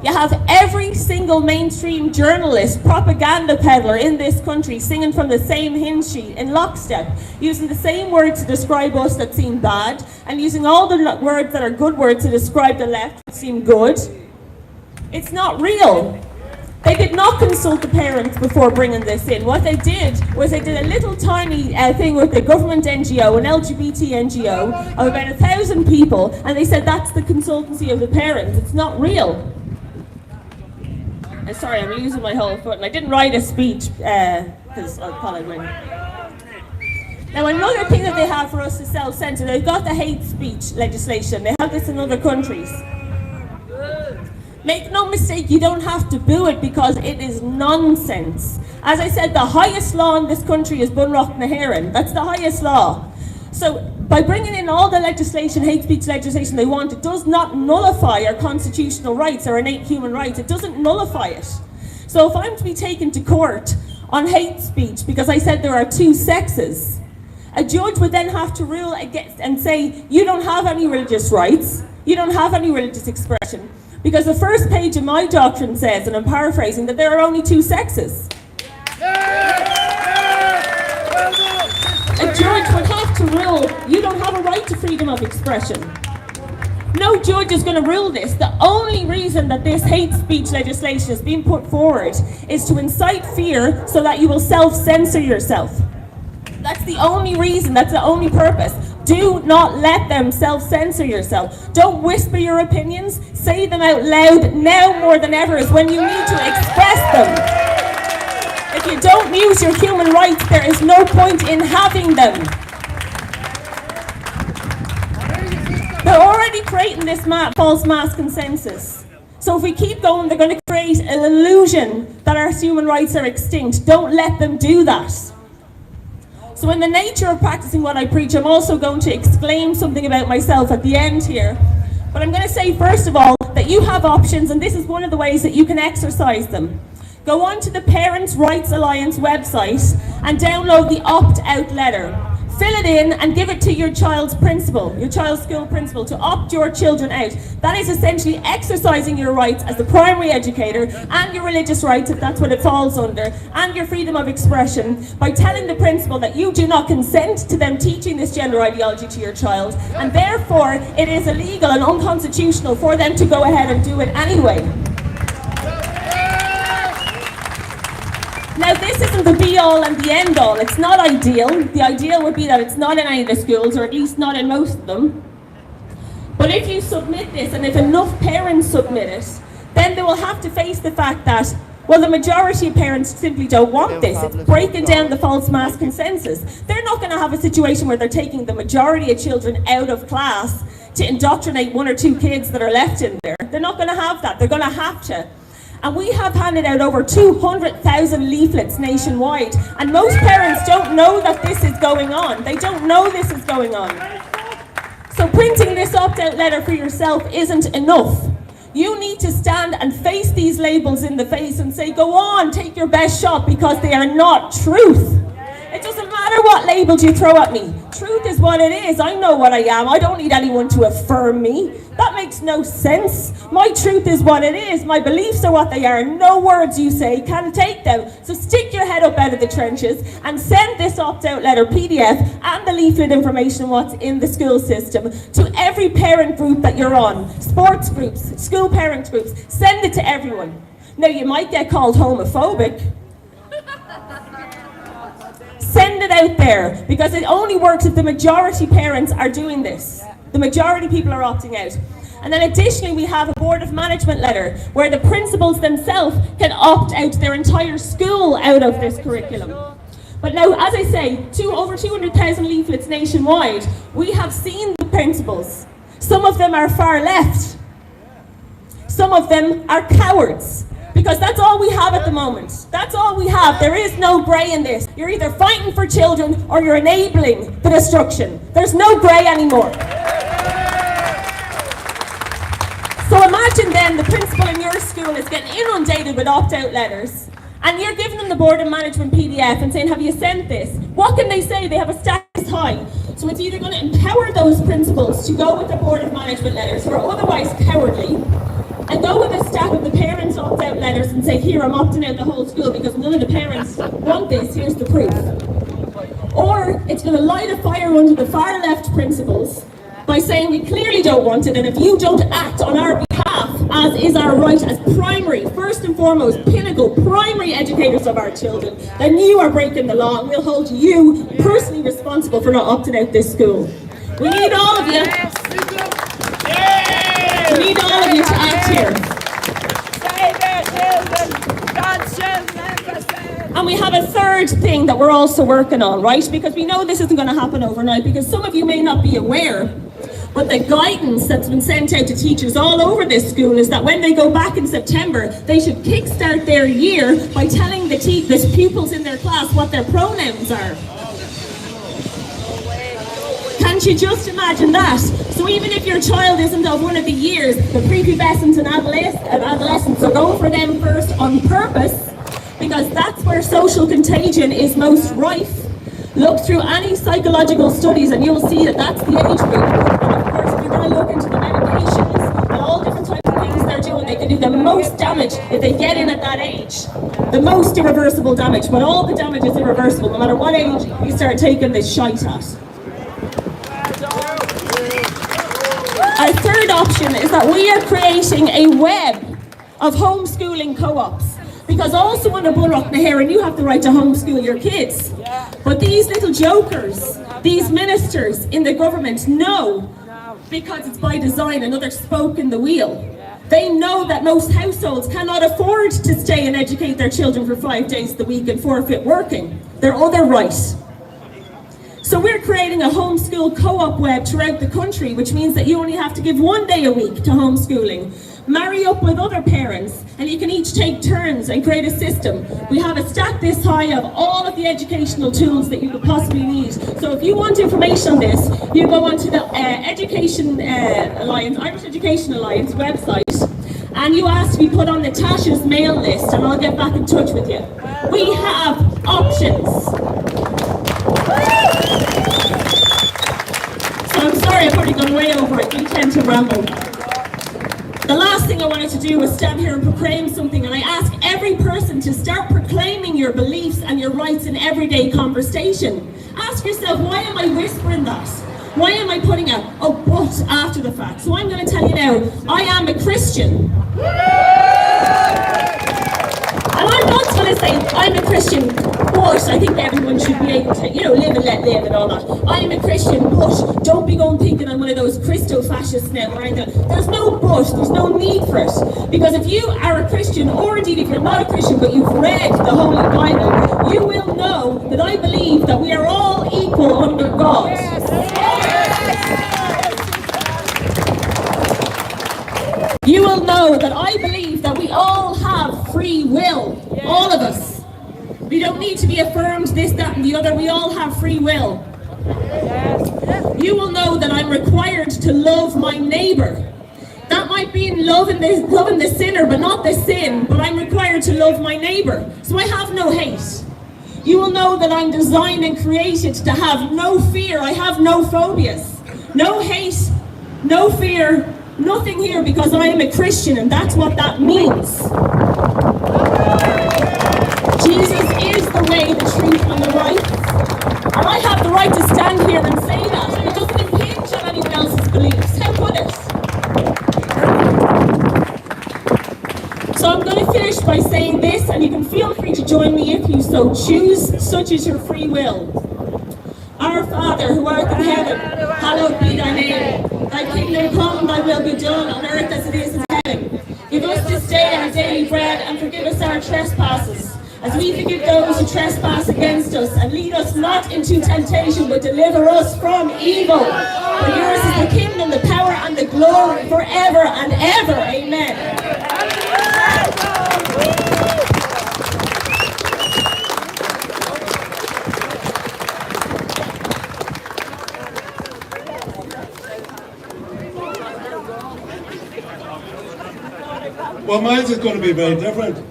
You have every single mainstream journalist, propaganda peddler in this country singing from the same hymn sheet in lockstep, using the same words to describe us that seem bad, and using all the words that are good words to describe the left that seem good. It's not real. They did not consult the parents before bringing this in. What they did was they did a little tiny thing with the government NGO, an LGBT NGO, of about 1,000 people, and they said that's the consultancy of the parents. It's not real. Sorry, I'm losing my whole foot, and I didn't write a speech because I thought I'd win. Now, another thing that they have for us is self-censor. They've got the hate speech legislation. They have this in other countries. Make no mistake, you don't have to boo it because it is nonsense. As I said, the highest law in this country is Bunreacht na hÉireann. That's the highest law. So by bringing in all the legislation, hate speech legislation they want, it does not nullify our constitutional rights, our innate human rights. It doesn't nullify it. So if I'm to be taken to court on hate speech because I said there are two sexes, a judge would then have to rule against and say, you don't have any religious rights, you don't have any religious expression, because the first page of my doctrine says, and I'm paraphrasing, that there are only two sexes. A judge would have to rule, you don't have a right to freedom of expression. No judge is going to rule this. The only reason that this hate speech legislation is being put forward is to incite fear so that you will self-censor yourself. That's the only reason, that's the only purpose. Do not let them self-censor yourself. Don't whisper your opinions, say them out loud. Now more than ever is when you need to express them. If you don't use your human rights, there is no point in having them. They're already creating this false mass consensus. So if we keep going, they're going to create an illusion that our human rights are extinct. Don't let them do that. So in the nature of practicing what I preach, I'm also going to exclaim something about myself at the end here. But I'm going to say, first of all, that you have options, and this is one of the ways that you can exercise them. Go on to the Parents' Rights Alliance website and download the opt-out letter. Fill it in and give it to your child's principal, your child's school principal, to opt your children out. That is essentially exercising your rights as the primary educator and your religious rights, if that's what it falls under, and your freedom of expression by telling the principal that you do not consent to them teaching this gender ideology to your child, and therefore it is illegal and unconstitutional for them to go ahead and do it anyway. Now this isn't the be-all and the end-all. It's not ideal. The ideal would be that it's not in any of the schools, or at least not in most of them. But if you submit this, and if enough parents submit it, then they will have to face the fact that, well, the majority of parents simply don't want this. It's breaking down the false mass consensus. They're not going to have a situation where they're taking the majority of children out of class to indoctrinate 1 or 2 kids that are left in there. They're not going to have that. They're going to have to. And we have handed out over 200,000 leaflets nationwide. And most parents don't know that this is going on. They don't know this is going on. So printing this opt-out letter for yourself isn't enough. You need to stand and face these labels in the face and say, go on, take your best shot, because they are not truth. It doesn't matter what labels you throw at me. Truth is what it is. I know what I am. I don't need anyone to affirm me. That makes no sense. My truth is what it is. My beliefs are what they are. No words you say can take them. So stick your head up out of the trenches and send this opt-out letter PDF and the leaflet information, what's in the school system, to every parent group that you're on. Sports groups, school parent groups. Send it to everyone. Now you might get called homophobic. Send it out there, because it only works if the majority parents are doing this. The majority people are opting out. And then additionally, we have a board of management letter where the principals themselves can opt out their entire school out of this curriculum. But now, as I say, over 200,000 leaflets nationwide. We have seen the principals. Some of them are far left. Some of them are cowards. Because that's all we have at the moment. That's all we have. There is no grey in this. You're either fighting for children or you're enabling the destruction. There's no grey anymore. So imagine then the principal in your school is getting inundated with opt-out letters, and you're giving them the board of management PDF and saying, have you sent this? What can they say? They have a status high. So it's either going to empower those principals to go with the board of management letters, who are otherwise cowardly, and go with a stack of the parents' opt-out letters and say, here, I'm opting out the whole school because none of the parents want this, here's the proof. Or it's going to light a fire under the far left principals by saying we clearly don't want it, and if you don't act on our behalf, as is our right as primary, first and foremost, pinnacle, primary educators of our children, then you are breaking the law, and we'll hold you personally responsible for not opting out this school. We need all of you. We need all of you to act here. And we have a third thing that we're also working on, right? Because we know this isn't going to happen overnight, because some of you may not be aware, but the guidance that's been sent out to teachers all over this school is that when they go back in September, they should kickstart their year by telling the pupils in their class what their pronouns are. Can't you just imagine that? So even if your child isn't of one of the years, the prepubescents and adolescents are going for them first on purpose, because that's where social contagion is most rife. Look through any psychological studies and you'll see that that's the age group. And of course, if you're going to look into the medications and all different types of things they're doing, they can do the most damage if they get in at that age. The most irreversible damage, but all the damage is irreversible, no matter what age you start taking this shite at. Our third option is that we are creating a web of homeschooling co-ops. Because also under Bunrock Naharan, you have the right to homeschool your kids. But these little jokers, these ministers in the government know, because it's by design, another spoke in the wheel. They know that most households cannot afford to stay and educate their children for 5 days a week and forfeit working. Their other right. So we're creating a homeschool co-op web throughout the country, which means that you only have to give 1 day a week to homeschooling. Marry up with other parents and you can each take turns and create a system. We have a stack this high of all of the educational tools that you could possibly need. So if you want information on this, you go onto the Education Alliance, Irish Education Alliance website, and you ask to be put on Natasha's mail list, and I'll get back in touch with you. We have options. So I'm sorry I've already gone way over it, we tend to ramble. The last thing I wanted to do was stand here and proclaim something, and I ask every person to start proclaiming your beliefs and your rights in everyday conversation. Ask yourself, why am I whispering that? Why am I putting a but after the fact? So I'm going to tell you now, I am a Christian. And I'm not going to say I'm a Christian, but I think everyone should be able to, live and let live and all that. I am a Christian, but don't be going thinking I'm one of those Christo-fascists now. There's no but, there's no need for it. Because if you are a Christian, or indeed if you're not a Christian, but you've read the Holy Bible, you will know that I believe that we are all equal under God. You will know that I believe that we all have free will, all of us. We don't need to be affirmed this, that and the other, we all have free will. You will know that I'm required to love my neighbour. That might be loving the sinner, but not the sin, but I'm required to love my neighbour. So I have no hate. You will know that I'm designed and created to have no fear, I have no phobias. No hate, no fear, nothing here, because I am a Christian, and that's what that means. Jesus is the way, the truth, and the life. And I have the right to stand here and say that. It doesn't impinge on anyone else's beliefs. How could it? So I'm going to finish by saying this, and you can feel free to join me if you so choose. Such is your free will. Our Father, who art in heaven, hallowed be thy name. Thy kingdom come, thy will be done on earth as it is in heaven. Give us this day our daily bread, and forgive us our trespasses, as we forgive those who trespass against us. And lead us not into temptation, but deliver us from evil. For yours is the kingdom, the power, and the glory, forever and ever. Amen. Well, mine's is going to be very different.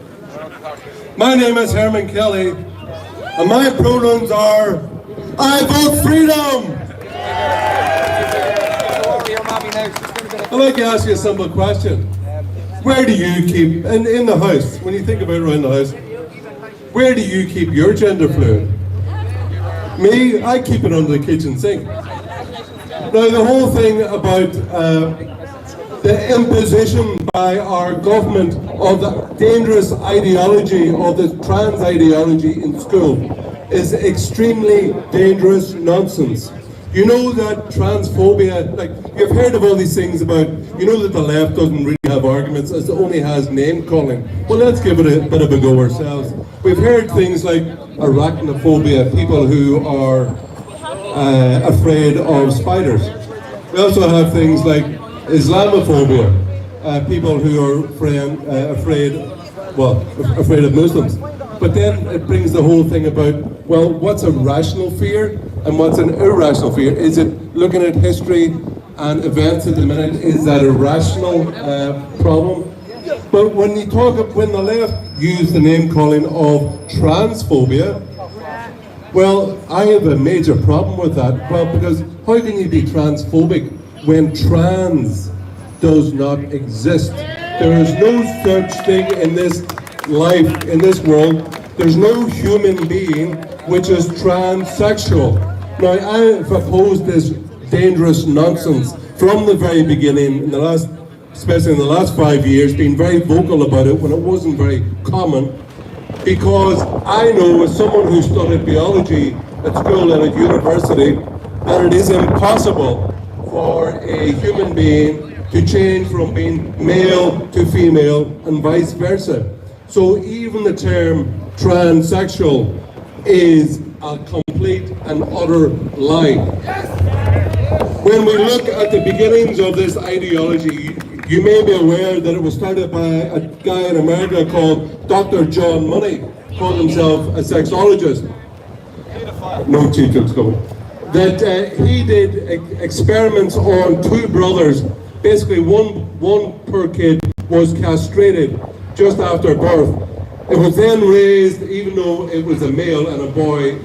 My name is Herman Kelly, and my pronouns are I vote freedom. I'd like to ask you a simple question. Where do you keep, in the house, when you think about around the house, where do you keep your gender fluid? Me, I keep it under the kitchen sink. Now, the whole thing about the imposition by our government of the dangerous ideology, of the trans ideology in school, is extremely dangerous nonsense. You know that transphobia, like, you've heard of all these things about, you know that the left doesn't really have arguments, as it only has name calling. Well, let's give it a bit of a go ourselves. We've heard things like arachnophobia, people who are afraid of spiders. We also have things like Islamophobia, people who are afraid of Muslims. But then it brings the whole thing about, well, what's a rational fear and what's an irrational fear? Is it looking at history and events at the minute, is that a rational problem? But when the left use the name calling of transphobia, well, I have a major problem with that. Well, because how can you be transphobic when trans does not exist? There is no such thing in this life, in this world. There's no human being which is transsexual. Now, I have opposed this dangerous nonsense from the very beginning, especially in the last 5 years, being very vocal about it when it wasn't very common, because I know, as someone who studied biology at school and at university, that it is impossible for a human being to change from being male to female and vice versa. So even the term transsexual is a complete complete and utter lie. When we look at the beginnings of this ideology, you may be aware that it was started by a guy in America called Dr. John Money, called himself a sexologist. No cheat jokes going. That he did experiments on two brothers. Basically, one per kid was castrated just after birth. It was then raised, even though it was a male and a boy,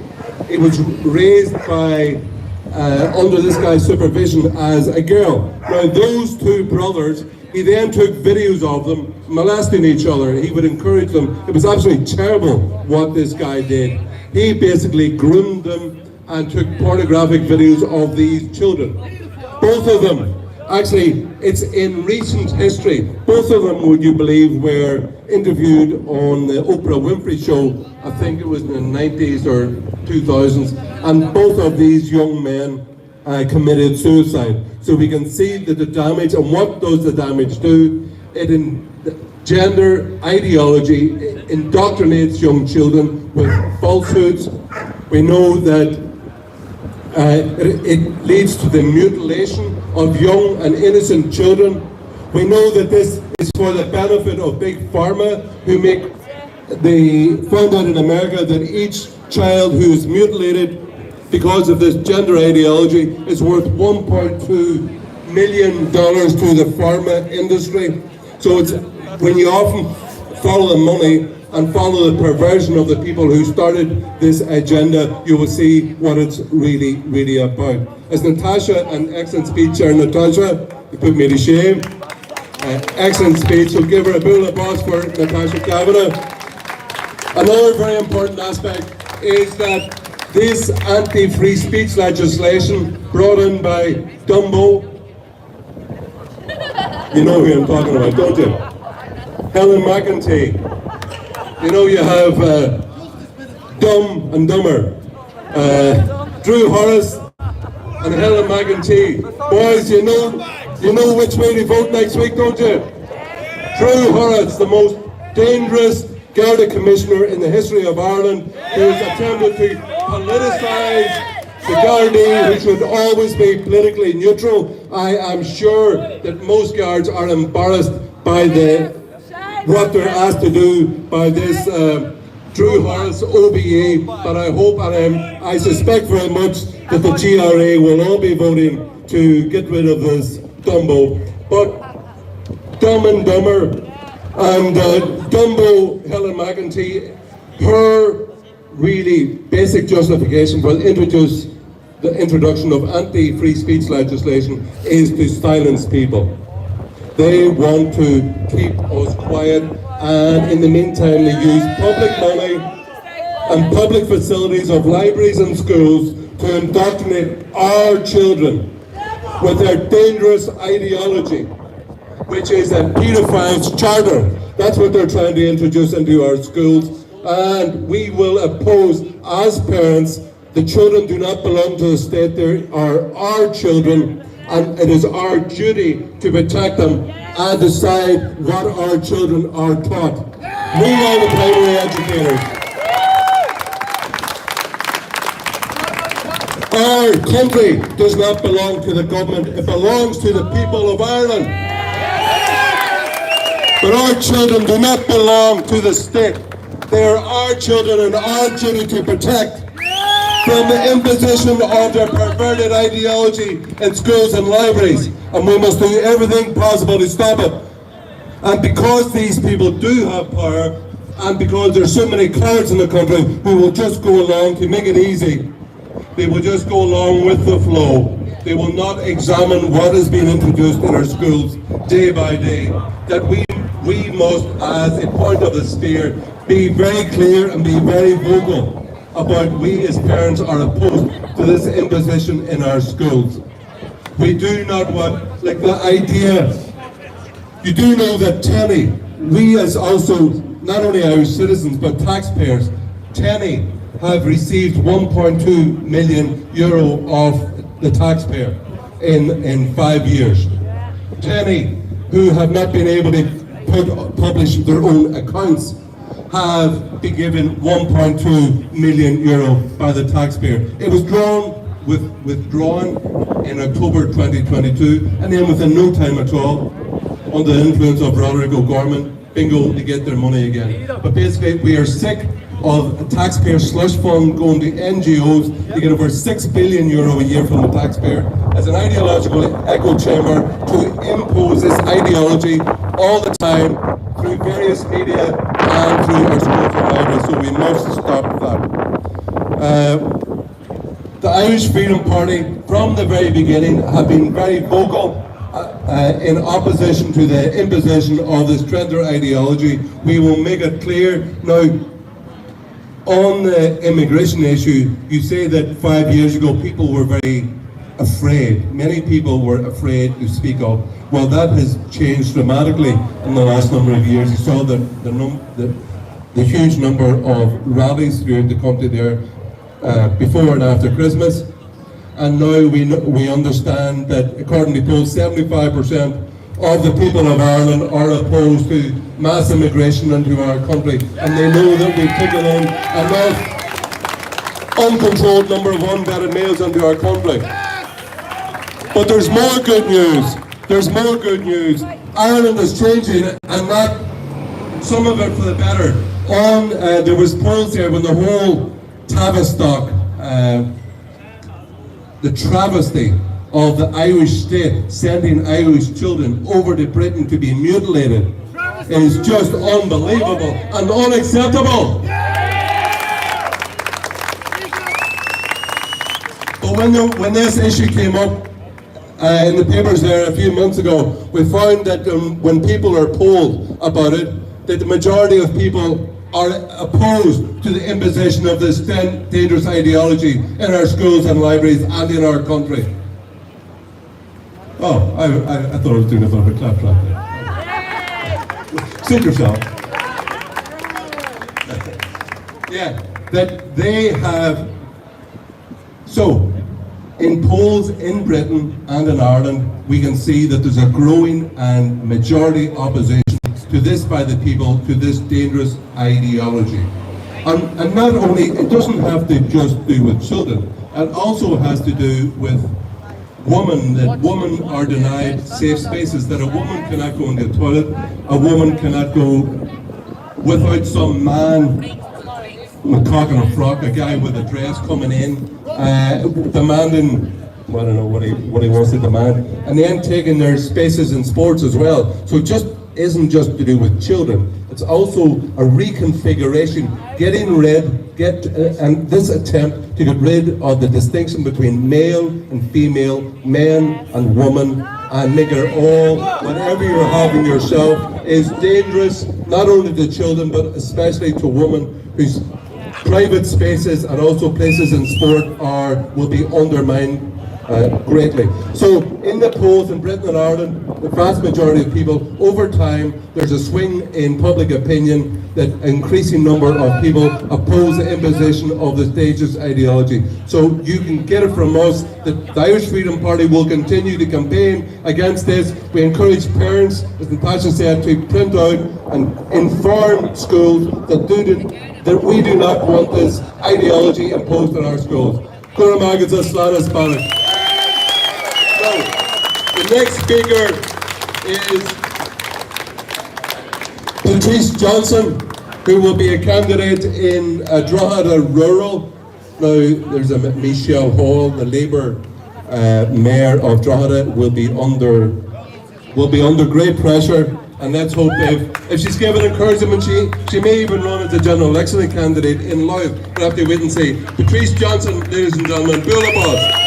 it was raised by under this guy's supervision as a girl. Now those two brothers, he then took videos of them molesting each other. He would encourage them. It was absolutely terrible what this guy did. He basically groomed them and took pornographic videos of these children. Both of them, actually, it's in recent history, both of them, would you believe, were interviewed on the Oprah Winfrey Show. I think it was in the 90s or 2000s, and both of these young men committed suicide. So we can see that the damage, and what does the damage do? Gender ideology indoctrinates young children with falsehoods. We know that it leads to the mutilation of young and innocent children. We know that this is for the benefit of big pharma, who they found out in America that each child who is mutilated because of this gender ideology is worth $1.2 million to the pharma industry. So it's when you often follow the money and follow the perversion of the people who started this agenda, you will see what it's really about. As Natasha, an excellent speech, Natasha, you put me to shame. Excellent speech, so give her a big applause for Natasha Kavanagh. Another very important aspect is that this anti-free speech legislation brought in by Dumbo, you know who I'm talking about, don't you? Helen McEntee. You know, you have Dumb and Dumber, Drew Horace and Helen McEntee. Boys, you know which way to vote next week, don't you? Drew Horace, the most dangerous Garda commissioner in the history of Ireland, who has attempted to politicise the Gardaí, who should always be politically neutral. I am sure that most guards are embarrassed by what they're asked to do by this Drew Horace OBE, but I hope and I suspect very much that the GRA will all be voting to get rid of this Dumbo. But Dumb and Dumber and Dumbo, Helen McEntee, her really basic justification for the introduction of anti-free speech legislation is to silence people. They want to keep us quiet, and in the meantime they use public money and public facilities of libraries and schools to indoctrinate our children with their dangerous ideology, which is a pedophile's charter. That's what they're trying to introduce into our schools, and we will oppose as parents. The children do not belong to the state, they are our children, and it is our duty to protect them and decide what our children are taught. We are the primary educators. Our country does not belong to the government, it belongs to the people of Ireland. But our children do not belong to the state. They are our children and our duty to protect from the imposition of their perverted ideology in schools and libraries, and we must do everything possible to stop it. And because these people do have power, and because there's so many clowns in the country who will just go along to make it easy, they will just go along with the flow. They will not examine what is being introduced in our schools day by day. That we must, as a point of the spear, be very clear and be very vocal about we as parents are opposed to this imposition in our schools. We do not want, like the idea, you do know that Tenny, we as also, not only Irish citizens, but taxpayers, Tenny have received 1.2 million euro off the taxpayer in 5 years. Tenny, who have not been able to publish their own accounts, have been given €1.2 million by the taxpayer. It was withdrawn in October 2022, and then within no time at all, under the influence of Roderick O'Gorman, bingo, they get their money again. But basically, we are sick of a taxpayer slush fund going to NGOs to get over €6 billion a year from the taxpayer as an ideological echo chamber to impose this ideology all the time through various media and through our schools and libraries. So we must stop that. The Irish Freedom Party, from the very beginning, have been very vocal in opposition to the imposition of this gender ideology. We will make it clear now. On the immigration issue, you say that 5 years ago people were very afraid. Many people were afraid to speak up. Well, that has changed dramatically in the last number of years. You saw the huge number of rallies throughout the country there before and after Christmas. And now we understand that, according to polls, 75% of the people of Ireland are opposed to mass immigration into our country, and they know that we've taken in enough uncontrolled number of unvetted males into our country. But there's more good news. There's more good news. Ireland is changing, and not some of it for the better. There was polls there when the whole Tavistock, the travesty of the Irish state sending Irish children over to Britain to be mutilated is just unbelievable and unacceptable. But when this issue came up in the papers there a few months ago, we found that when people are polled about it, that the majority of people are opposed to the imposition of this dangerous ideology in our schools and libraries and in our country. Oh, I thought I was doing a bit of a clap there. Sit yourself. Yeah, that they have. So, in polls in Britain and in Ireland, we can see that there's a growing and majority opposition to this by the people, to this dangerous ideology. And not only, it doesn't have to just do with children, it also has to do with women, that women are denied safe spaces, that a woman cannot go into the toilet, a woman cannot go without some man with a cock and a frock, a guy with a dress coming in, demanding, I don't know what he wants to demand, and then taking their spaces in sports as well. So it just isn't just to do with children, it's also a reconfiguration, and this attempt to get rid of the distinction between male and female, men and woman, and make it all, whatever you're having yourself, is dangerous, not only to children, but especially to women whose private spaces and also places in sport will be undermined greatly. So in the polls in Britain and Ireland, the vast majority of people, over time, there's a swing in public opinion that an increasing number of people oppose the imposition of this dangerous ideology. So you can get it from us that the Irish Freedom Party will continue to campaign against this. We encourage parents, as Natasha said, to print out and inform schools that we do not want this ideology imposed on our schools. The next speaker is Patrice Johnson, who will be a candidate in Drogheda Rural. Now, there's a Michelle Hall, the Labour mayor of Drogheda, will be under great pressure. And let's hope if she's given encouragement, she may even run as a general election candidate in Louth. We'll have to wait and see. Patrice Johnson, ladies and gentlemen, Bula Boss.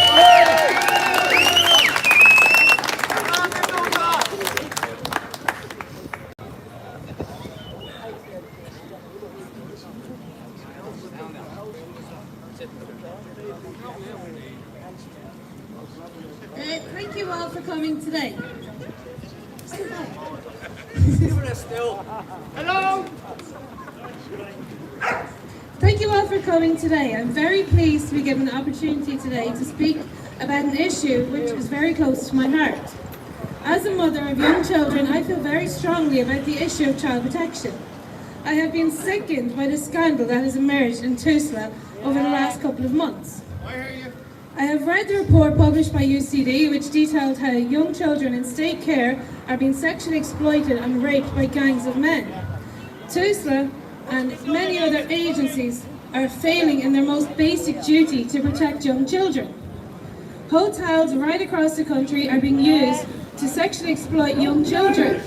Thank you all for coming today. Hello. Thank you all for coming today. I'm very pleased to be given the opportunity today to speak about an issue which is very close to my heart. As a mother of young children, I feel very strongly about the issue of child protection. I have been sickened by the scandal that has emerged in Tusla over the last couple of months. I have read the report published by UCD which detailed how young children in state care are being sexually exploited and raped by gangs of men. Tusla and many other agencies are failing in their most basic duty to protect young children. Hotels right across the country are being used to sexually exploit young children.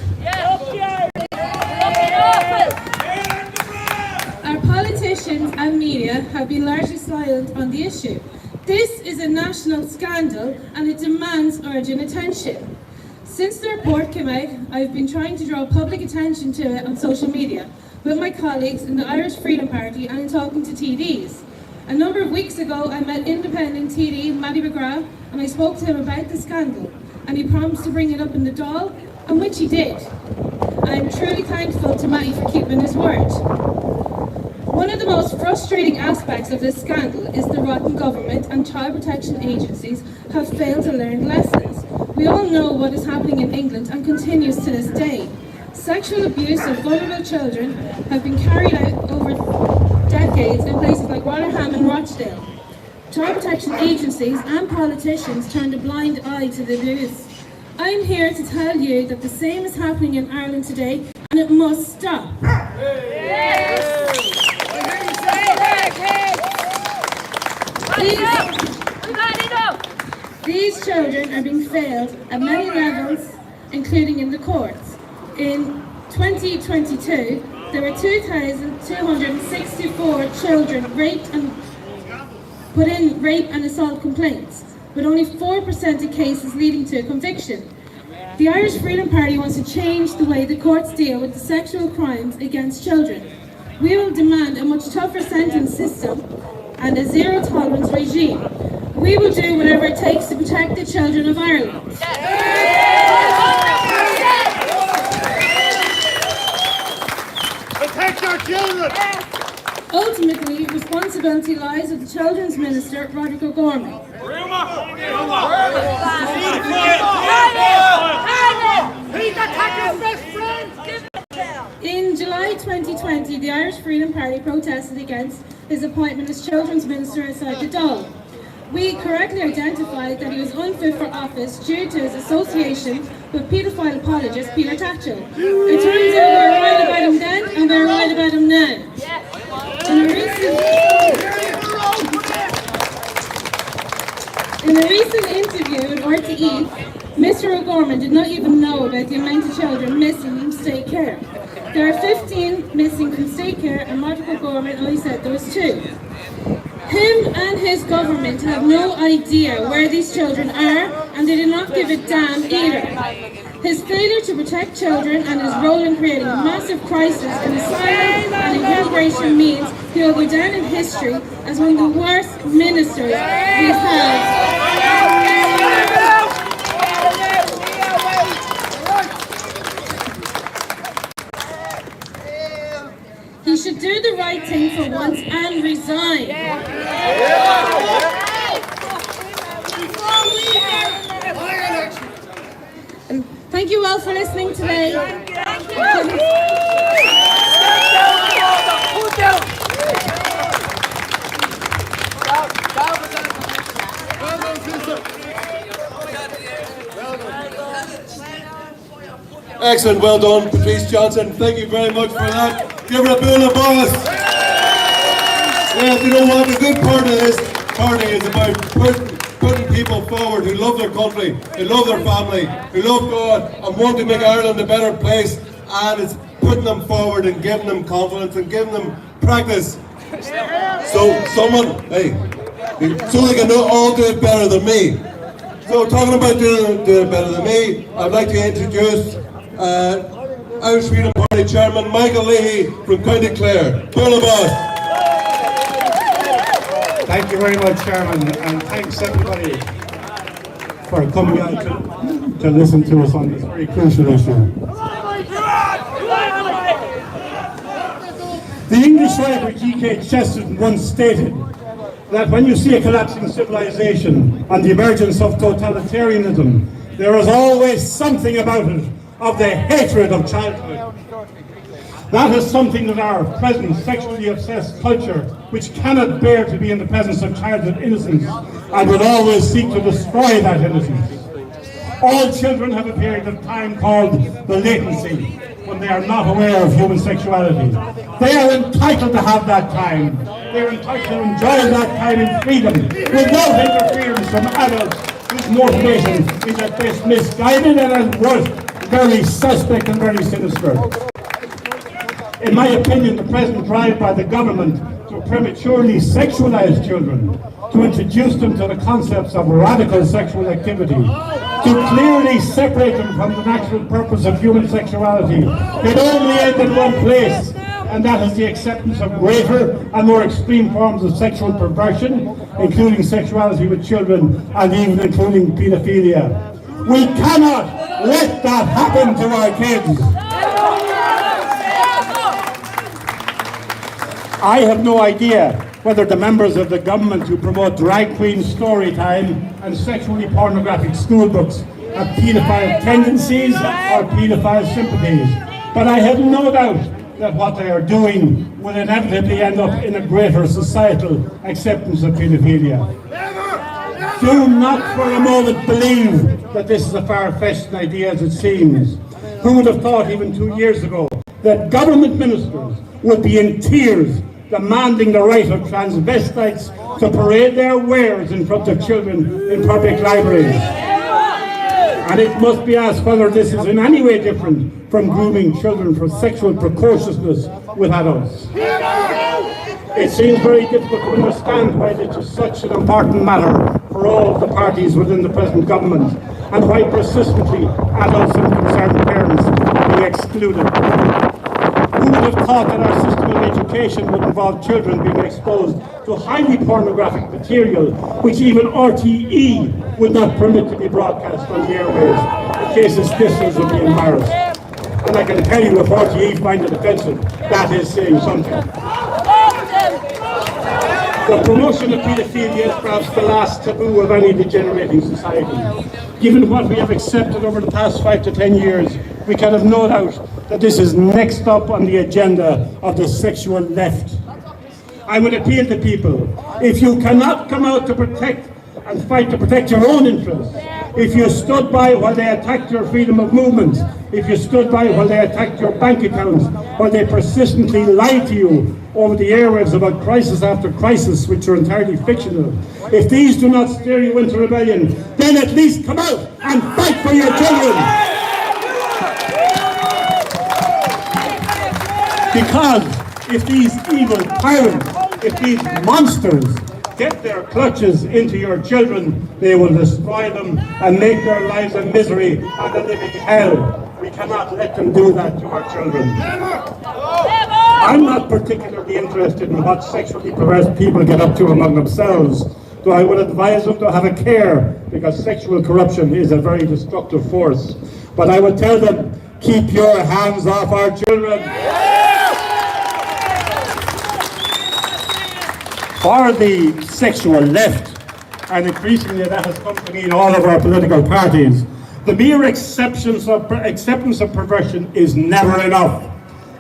Our politicians and media have been largely silent on the issue. This is a national scandal and it demands urgent attention. Since the report came out, I've been trying to draw public attention to it on social media with my colleagues in the Irish Freedom Party and in talking to TDs. A number of weeks ago, I met independent TD Matty McGrath and I spoke to him about the scandal, and he promised to bring it up in the Dáil, and which he did. And I'm truly thankful to Matty for keeping his word. One of the most frustrating aspects of this scandal is the rotten government and child protection agencies have failed to learn lessons. We all know what is happening in England and continues to this day. Sexual abuse of vulnerable children have been carried out over decades in places like Rotherham and Rochdale. Child protection agencies and politicians turned a blind eye to the abuse. I'm here to tell you that the same is happening in Ireland today and it must stop. These children are being failed at many levels, including in the courts. In 2022, there were 2,264 children raped and put in rape and assault complaints, with only 4% of cases leading to a conviction. The Irish Freedom Party wants to change the way the courts deal with the sexual crimes against children. We will demand a much tougher sentence system and a zero tolerance regime. We will do whatever it takes to protect the children of Ireland. Protect our children! Ultimately, responsibility lies with the Children's Minister, Roderick O'Gorman. In July 2020, the Irish Freedom Party protested against his appointment as Children's Minister outside the Dáil. We correctly identified that he was unfit for office due to his association with paedophile apologist Peter Tatchell. It turns out we were right about him then and we're right about him now. In a recent interview with RTE, Mr. O'Gorman did not even know about the amount of children missing from state care. There are 15 missing from state care and Roderick O'Gorman only said there was 2. Him and his government have no idea where these children are, and they do not give a damn either. His failure to protect children and his role in creating a massive crisis in asylum and immigration means he will go down in history as one of the worst ministers we've had. He should do the right thing for once and resign. And thank you all for listening today. Excellent, well done, Patrice Johnson. Thank you very much for that. Give her a boon of applause. Yeah, you know what? The good part of this party is about putting people forward who love their country, who love their family, who love God, and want to make Ireland a better place. And it's putting them forward and giving them confidence and giving them practice. So someone, hey, so they can all do it better than me. So talking about doing it better than me, I'd like to introduce Irish Freedom Party Chairman Michael Leahy from County Clare. Thank you very much, Chairman, and thanks everybody for coming out to listen to us on this very crucial issue. The English writer G.K. Chesterton once stated that when you see a collapsing civilization and the emergence of totalitarianism, there is always something about it of the hatred of childhood. That is something that our present sexually obsessed culture, which cannot bear to be in the presence of childhood innocence, and will always seek to destroy that innocence. All children have a period of time called the latency, when they are not aware of human sexuality. They are entitled to have that time. They are entitled to enjoy that time in freedom, without interference from adults whose motivation is at best misguided and at worst very suspect and very sinister. In my opinion, the present drive by the government to prematurely sexualize children, to introduce them to the concepts of radical sexual activity, to clearly separate them from the natural purpose of human sexuality, can only end in one place, and that is the acceptance of greater and more extreme forms of sexual perversion, including sexuality with children and even including paedophilia. We cannot let that happen to our kids. I have no idea whether the members of the government who promote drag queen story time and sexually pornographic school books have paedophile tendencies or paedophile sympathies. But I have no doubt that what they are doing will inevitably end up in a greater societal acceptance of paedophilia. Do not for a moment believe that this is a far-fetched idea as it seems. Who would have thought even 2 years ago that government ministers would be in tears demanding the right of transvestites to parade their wares in front of children in public libraries? And it must be asked whether this is in any way different from grooming children for sexual precociousness with adults. It seems very difficult to understand why this is such an important matter for all of the parties within the present government, and why persistently adults and concerned parents are being excluded. Who would have thought that our system of education would involve children being exposed to highly pornographic material, which even RTE would not permit to be broadcast on the airwaves? In case its listeners would be embarrassed. And I can tell you, if RTE find it offensive, that is saying something. The promotion of paedophilia is perhaps the last taboo of any degenerating society. Given what we have accepted over the past 5 to 10 years, we can have no doubt that this is next up on the agenda of the sexual left. I would appeal to people, if you cannot come out to protect and fight to protect your own interests, if you stood by while they attacked your freedom of movement, if you stood by while they attacked your bank accounts, while they persistently lied to you over the airwaves about crisis after crisis, which are entirely fictional, if these do not steer you into rebellion, then at least come out and fight for your children. Because if these evil tyrants, if these monsters get their clutches into your children, they will destroy them and make their lives a misery and a living hell. We cannot let them do that to our children. I'm not particularly interested in what sexually perverse people get up to among themselves, though I would advise them to have a care, because sexual corruption is a very destructive force. But I would tell them, keep your hands off our children. For the sexual left, and increasingly that has come to mean all of our political parties, the mere acceptance of perversion is never enough.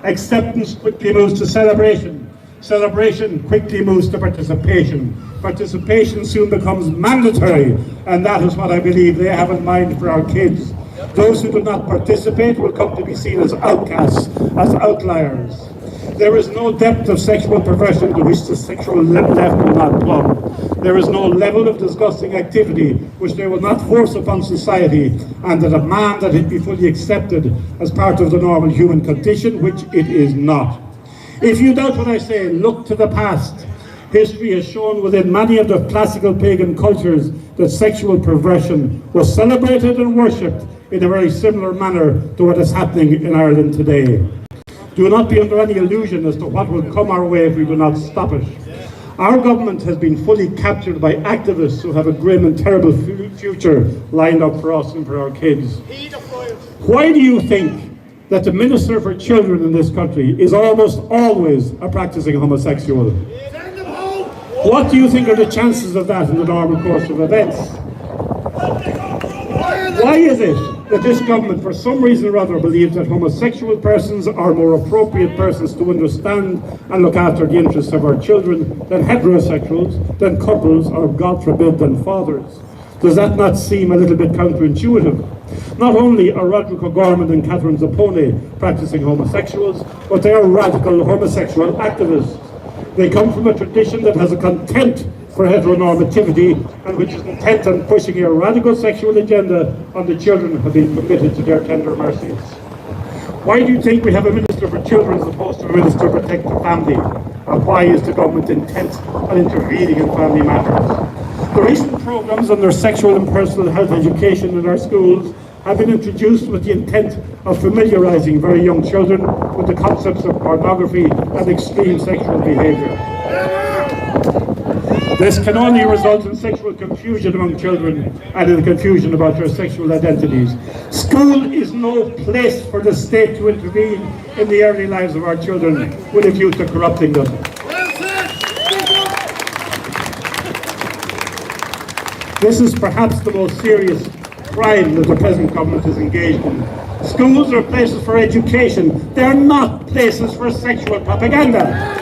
Acceptance quickly moves to celebration. Celebration quickly moves to participation. Participation soon becomes mandatory, and that is what I believe they have in mind for our kids. Those who do not participate will come to be seen as outcasts, as outliers. There is no depth of sexual perversion to which the sexual left will not plumb. There is no level of disgusting activity which they will not force upon society, and the demand that it be fully accepted as part of the normal human condition, which it is not. If you doubt what I say, look to the past. History has shown within many of the classical pagan cultures that sexual perversion was celebrated and worshipped in a very similar manner to what is happening in Ireland today. Do not be under any illusion as to what will come our way if we do not stop it. Our government has been fully captured by activists who have a grim and terrible future lined up for us and for our kids. Why do you think that the Minister for Children in this country is almost always a practicing homosexual? What do you think are the chances of that in the normal course of events? Why is it that this government, for some reason or other, believes that homosexual persons are more appropriate persons to understand and look after the interests of our children than heterosexuals, than couples, or God forbid, than fathers. Does that not seem a little bit counterintuitive? Not only are Roderick O'Gorman and Catherine Zappone practicing homosexuals, but they are radical homosexual activists. They come from a tradition that has a contempt for heteronormativity and which is intent on pushing a radical sexual agenda on the children who have been committed to their tender mercies. Why do you think we have a Minister for Children as opposed to a Minister to Protect the Family? And why is the government intent on intervening in family matters? The recent programmes on their sexual and personal health education in our schools have been introduced with the intent of familiarising very young children with the concepts of pornography and extreme sexual behaviour. This can only result in sexual confusion among children and in confusion about their sexual identities. School is no place for the state to intervene in the early lives of our children with a view to corrupting them. This is perhaps the most serious crime that the present government is engaged in. Schools are places for education. They're not places for sexual propaganda.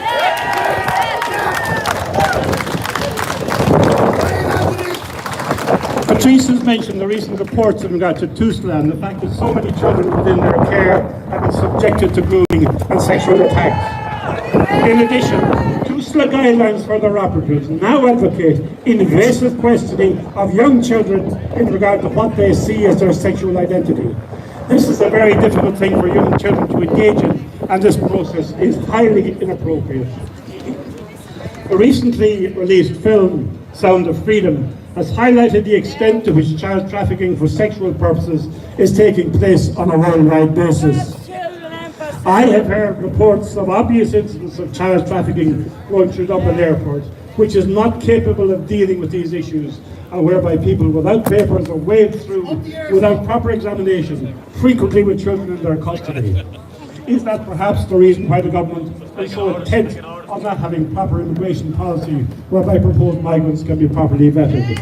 Patrice has mentioned the recent reports in regard to Tusla and the fact that so many children within their care have been subjected to grooming and sexual attacks. In addition, Tusla guidelines for their operatives now advocate invasive questioning of young children in regard to what they see as their sexual identity. This is a very difficult thing for young children to engage in, and this process is highly inappropriate. The recently released film, Sound of Freedom, has highlighted the extent to which child trafficking for sexual purposes is taking place on a worldwide basis. I have heard reports of obvious incidents of child trafficking going through Dublin Airport, which is not capable of dealing with these issues, and whereby people without papers are waved through without proper examination, frequently with children in their custody. Is that perhaps the reason why the government is so intent on not having proper immigration policy whereby proposed migrants can be properly vetted?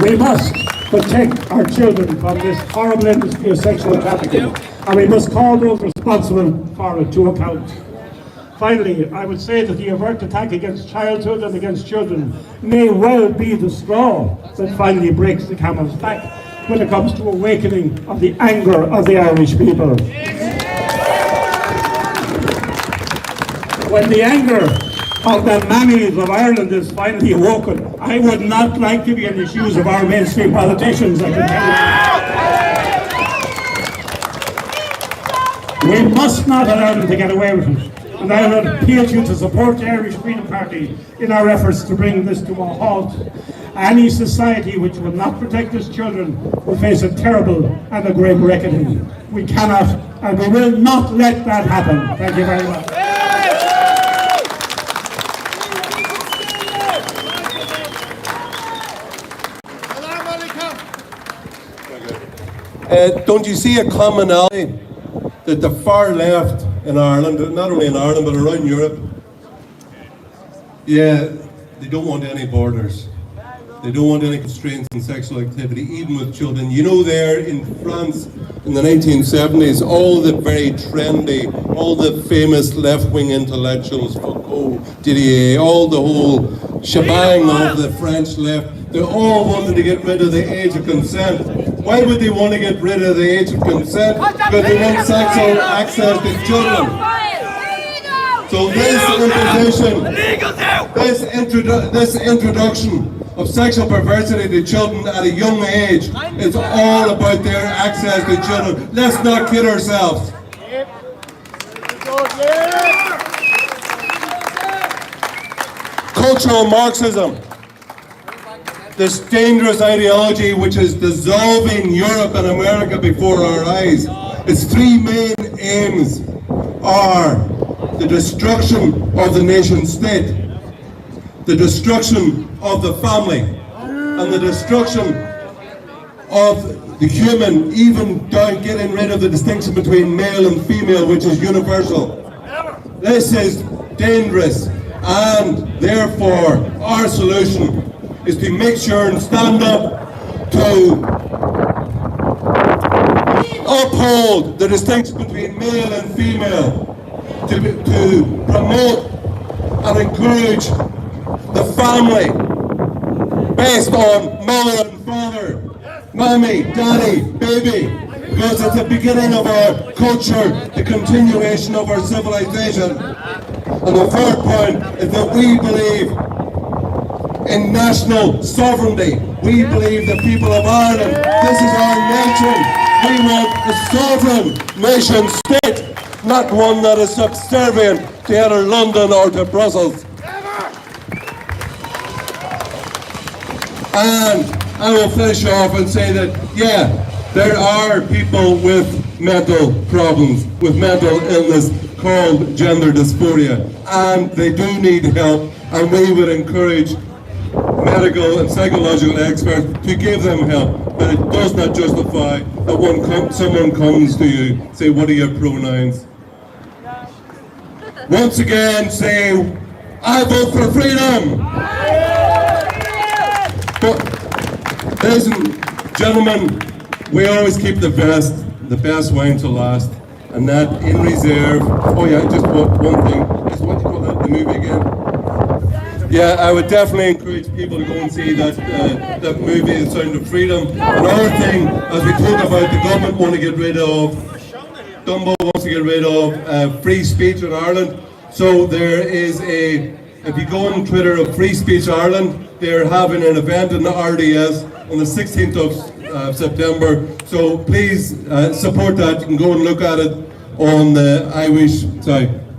We must protect our children from this horrible industry of sexual trafficking, and we must call those responsible for it to account. Finally, I would say that the overt attack against childhood and against children may well be the straw that finally breaks the camel's back when it comes to awakening of the anger of the Irish people. When the anger of the mammies of Ireland is finally awoken, I would not like to be in the shoes of our mainstream politicians, I can tell you. We must not allow them to get away with it. And I would appeal to you to support the Irish Freedom Party in our efforts to bring this to a halt. Any society which will not protect its children will face a terrible and a great reckoning. We cannot and we will not let that happen. Thank you very much. Don't you see a commonality that the far left in Ireland, not only in Ireland but around Europe, they don't want any borders. They don't want any constraints in sexual activity, even with children. You know, there in France in the 1970s, all the very trendy, all the famous left-wing intellectuals, Foucault, Didier, all the whole shebang of the French left, they all wanted to get rid of the age of consent. Why would they want to get rid of the age of consent? Because they want sexual access to children. So this imposition, this introduction of sexual perversity to children at a young age is all about their access to children. Let's not kid ourselves. Cultural Marxism, this dangerous ideology which is dissolving Europe and America before our eyes. Its three main aims are the destruction of the nation state, the destruction of the family, and the destruction of the human, even down getting rid of the distinction between male and female, which is universal. This is dangerous, and therefore our solution is to make sure and stand up to uphold the distinction between male and female, to promote and encourage the family based on mother and father, mommy, daddy, baby, because it's the beginning of our culture, the continuation of our civilization. And the third point is that we believe in national sovereignty. We believe the people of Ireland, this is our nation. We want a sovereign nation state, not one that is subservient to either London or to Brussels. And I will finish off and say that, yeah, there are people with mental problems, with mental illness called gender dysphoria, and they do need help, and we would encourage medical and psychological experts to give them help, but it does not justify that someone comes to you, say, what are your pronouns? Once again, say, I vote for freedom! But, ladies and gentlemen, we always keep the best wine to last, and that in reserve. Oh yeah, just one thing. Just what do you call that? The movie again? Yeah, I would definitely encourage people to go and see that movie, The Sound of Freedom. Another thing, as we talk about, the government want to get rid of, Dumbo wants to get rid of free speech in Ireland. So there is if you go on Twitter of Free Speech Ireland, they're having an event in the RDS on the 16th of September. So please support that. You can go and look at it on the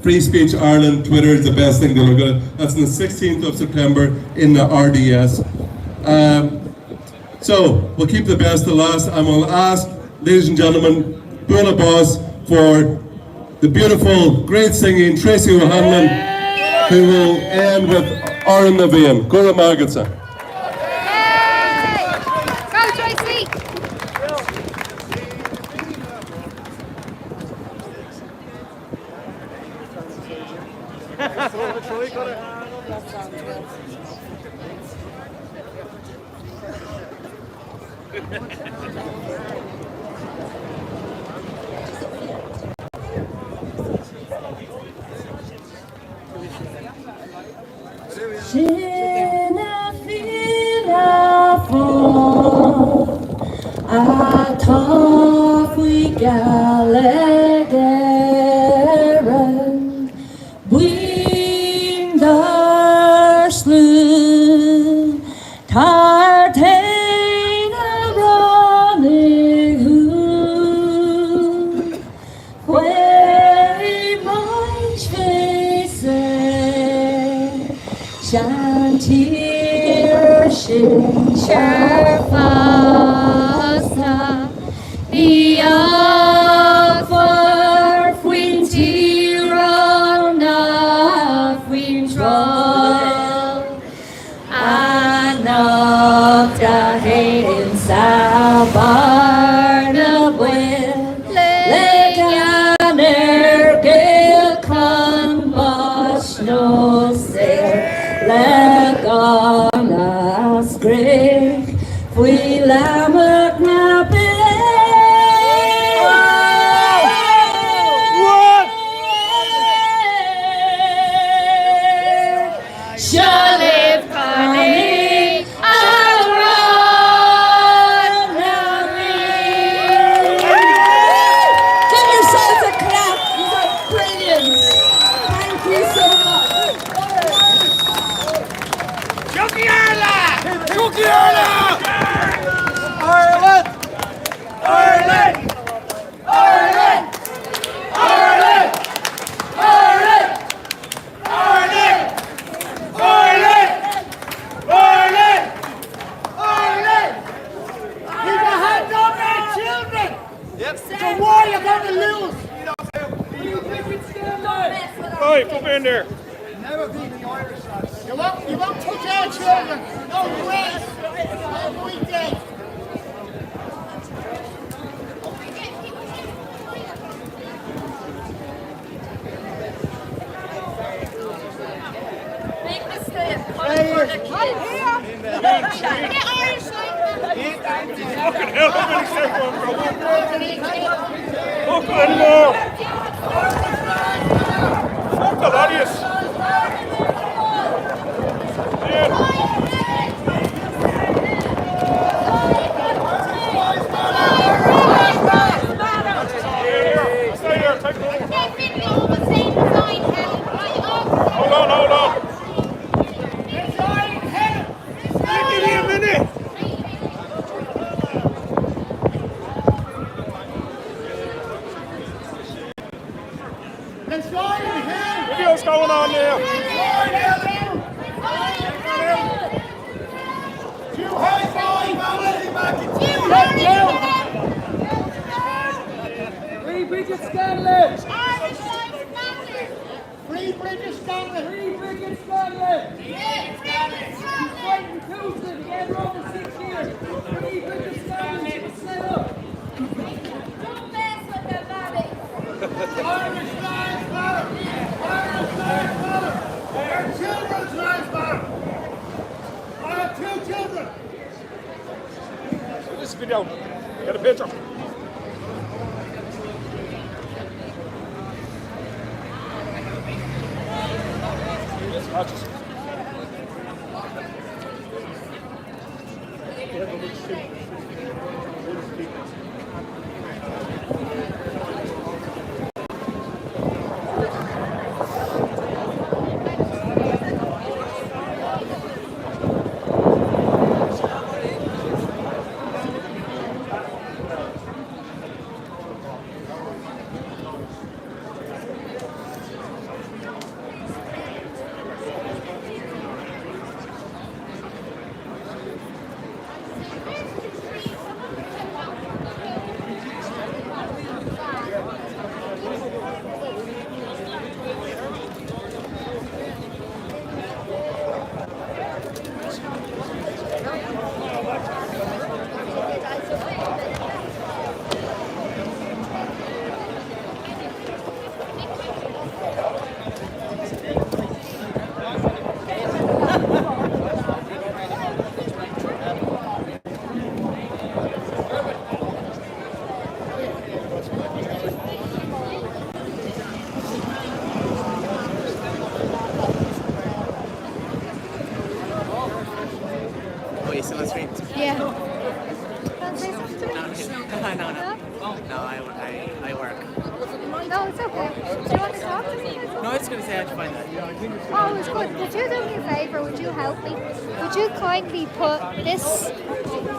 Free Speech Ireland Twitter is the best thing to look at. That's on the 16th of September in the RDS. So we'll keep the best to last. And we'll ask, ladies and gentlemen, Bula Boss for the beautiful, great singing Tracy O'Hanlon, who will end with Oran Navean. Gura Magatsa. Fucking hell, how many buckle anymore. Buckle, Arius. Hold on, hold on. Give me a minute. What's going on there? Free Bridget Scanlon! Free Bridget Scanlon! Free Bridget Scanlon! She's fighting tooth to get her over 6 years! Free Bridget Scanlon! She's set up! Don't mess with the body! Irish lives matter! Irish lives matter! Our children's lives matter! I have 2 children! This video. Get a picture. Oh, you still on stream? Yeah. No, I work. No, it's okay. Do you want to talk to me? No, I was going to say I'd find that. Oh, it's good. Would you do me a favour? Would you help me? Would you kindly put this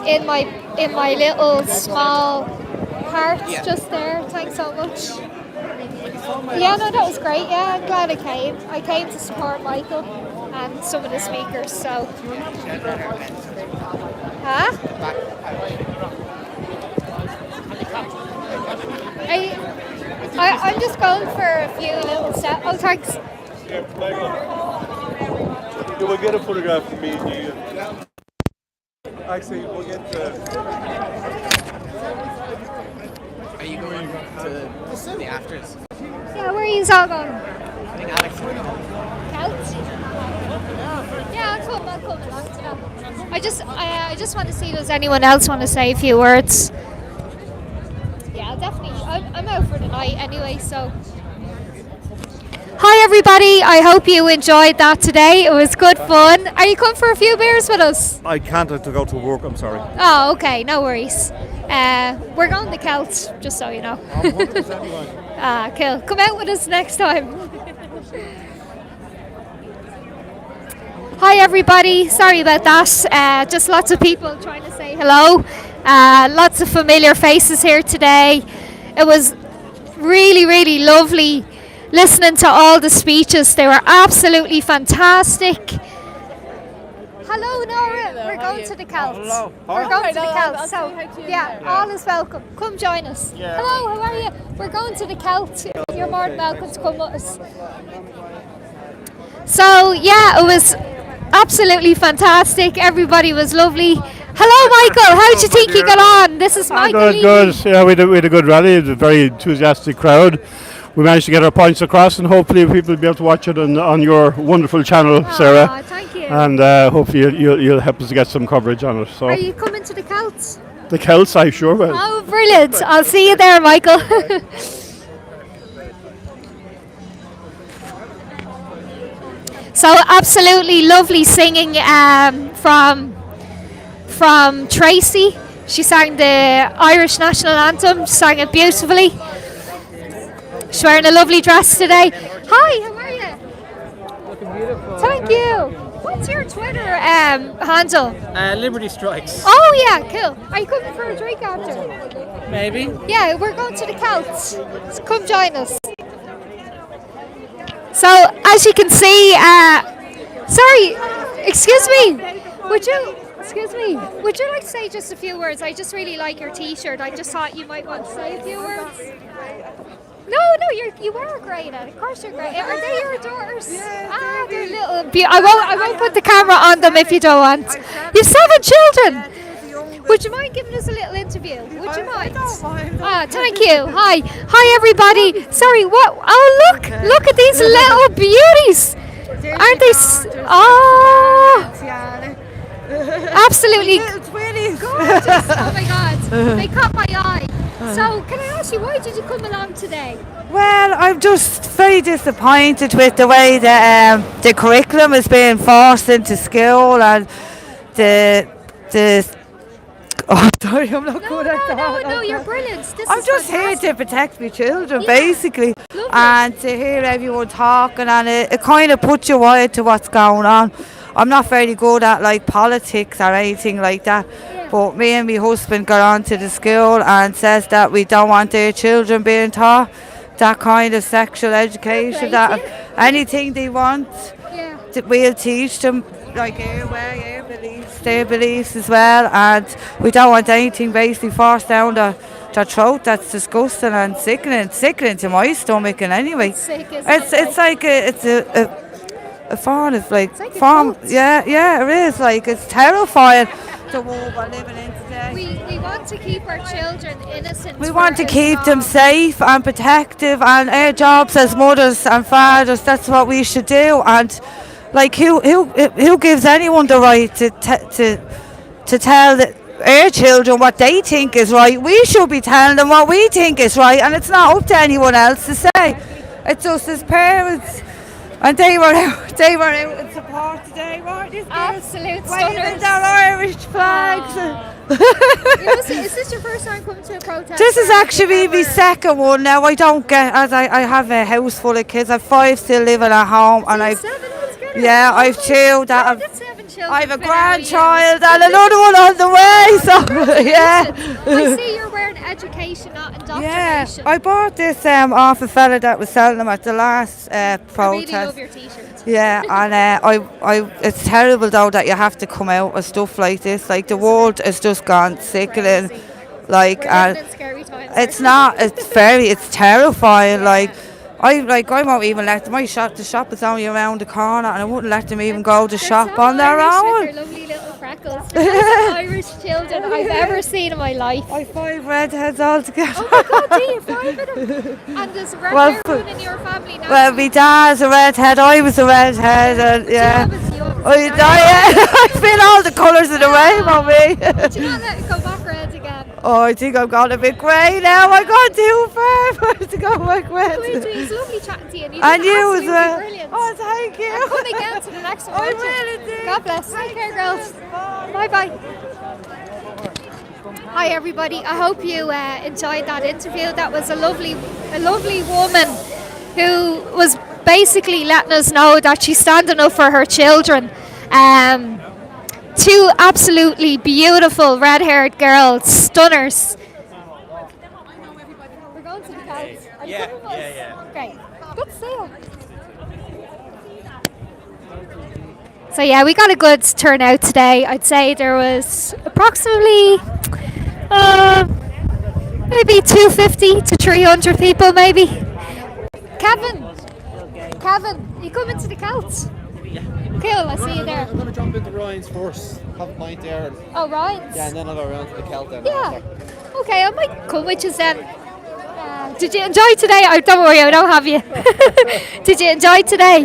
in my little small parts just there? Thanks so much. Yeah, no, that was great. Yeah, I'm glad I came. I came to support Michael and some of the speakers. So. Huh? I'm just going for a few little steps. Oh, thanks. You will get a photograph of me and you. Actually, we'll get Are you going to the afters? Yeah, where are you all going? I think Alex is going. Couch? Yeah, I'll come along to that. I just want to see, does anyone else want to say a few words? Yeah, definitely. I'm out for the night anyway, so. Hi everybody, I hope you enjoyed that today. It was good fun. Are you coming for a few beers with us? I can't to go to work, I'm sorry. Oh, okay, no worries. We're going to Celts, just so you know. I'm 100% going. Ah, cool. Come out with us next time. Hi everybody, sorry about that. Just lots of people trying to say hello. Lots of familiar faces here today. It was really, really lovely listening to all the speeches. They were absolutely fantastic. Hello Nora, we're going to the Celts. Hello. We're going to the Celts. I'll So say hi to you. yeah, all is welcome. Come join us. Yeah. Hello, how are you? We're going to the Celts. You're more than welcome to come with us. So yeah, it was absolutely fantastic. Everybody was lovely. Hello Michael, how did you think you got on? This is Michael. Good. Yeah, we had a good rally. It was a very enthusiastic crowd. We managed to get our points across, and hopefully people will be able to watch it on your wonderful channel, Sarah. Thank you. And hopefully you'll help us to get some coverage on it. So. Are you coming to the Celts? The Celts, I sure will. Oh, brilliant. I'll see you there, Michael. So absolutely lovely singing from Tracy. She sang the Irish national anthem, sang it beautifully. She's wearing a lovely dress today. Hi, how are you? Looking beautiful. Thank you. What's your Twitter handle? Liberty Strikes. Oh yeah, cool. Are you coming for a drink after? Maybe. Yeah, we're going to the Celts. So come join us. So as you can see, sorry, excuse me. Would you like to say just a few words? I just really like your T-shirt. I just thought you might want to say a few words. No, you are great at it. Of course you're great. Are they your daughters? Yeah, they're little. I won't put the camera on them if you don't want. You've 7 children. Would you mind giving us a little interview? Would you mind? Thank you. Hi everybody. Sorry, what? Oh look at these little beauties. Aren't they? Absolutely gorgeous. Oh my God, they caught my eye. So can I ask you, why did you come along today? Well, I'm just very disappointed with the way that the curriculum is being forced into school, and the oh, sorry, I'm not good at that. No, you're brilliant. I'm just here to protect my children, basically, and to hear everyone talking, and it kind of puts you wide to what's going on. I'm not very good at like politics or anything like that, but me and my husband got on to the school and says that we don't want their children being taught that kind of sexual education, that anything they want, that we'll teach them, like their beliefs as well, and we don't want anything basically forced down their throat. That's disgusting and sickening to my stomach. And anyway, it's like a form of yeah, it is, like, it's terrifying the world we're living in today. We want to keep our children innocent. We want to keep them safe and protective, and our jobs as mothers and fathers, that's what we should do. And like, who gives anyone the right to tell our children what they think is right? We should be telling them what we think is right, and it's not up to anyone else to say. It's us as parents. And they were out in support today, weren't they? Absolute waving their Irish flags. Is this your first time coming to a protest? This is actually my second one now. I don't get, as I have a house full of kids. I've 5 still living at home, and I've 2 that I have a grandchild and another one on the way. So yeah. I see you're wearing education, not indoctrination. Yeah, I bought this off a fella that was selling them at the last protest. I really love your T-shirt. Yeah, and it's terrible though that you have to come out with stuff like this. Like, the world has just gone sickening. Like, it's not. It's terrifying. Like, I won't even let them. The shop is only around the corner, and I wouldn't let them even go to shop on their own. They're lovely little freckles. They're the most Irish children I've ever seen in my life. I've 5 redheads altogether. Oh my God, do you 5 of them? And there's a red hair in your family now. Well, my dad's a redhead, I was a redhead, and yeah. I've been all the colours of the rainbow, me. Would you not let it go back red again? Oh, I think I've gone a bit grey now. I got too far for it to go back red. It's lovely chatting to you. And you as well. Brilliant. Oh, thank you. And come again to the next one. I will indeed. God bless. Take care, girls. Bye. Hi, everybody. I hope you enjoyed that interview. That was a lovely woman who was basically letting us know that she's standing up for her children. 2 absolutely beautiful red-haired girls, stunners. We're going to the Celts. Are you coming with us? Yeah. Great. Good to see you. So yeah, we got a good turnout today. I'd say there was approximately maybe 250 to 300 people, maybe. Kevin, you coming to the Celts? Yeah. Cool, I'll see you there. I'm going to jump into Ryan's first, have a pint there. Oh, Ryan's? Yeah, and then I'll go around to the Celt then. Yeah. Okay, I might come with you then. Did you enjoy today? Oh, don't worry, I don't have you. Did you enjoy today?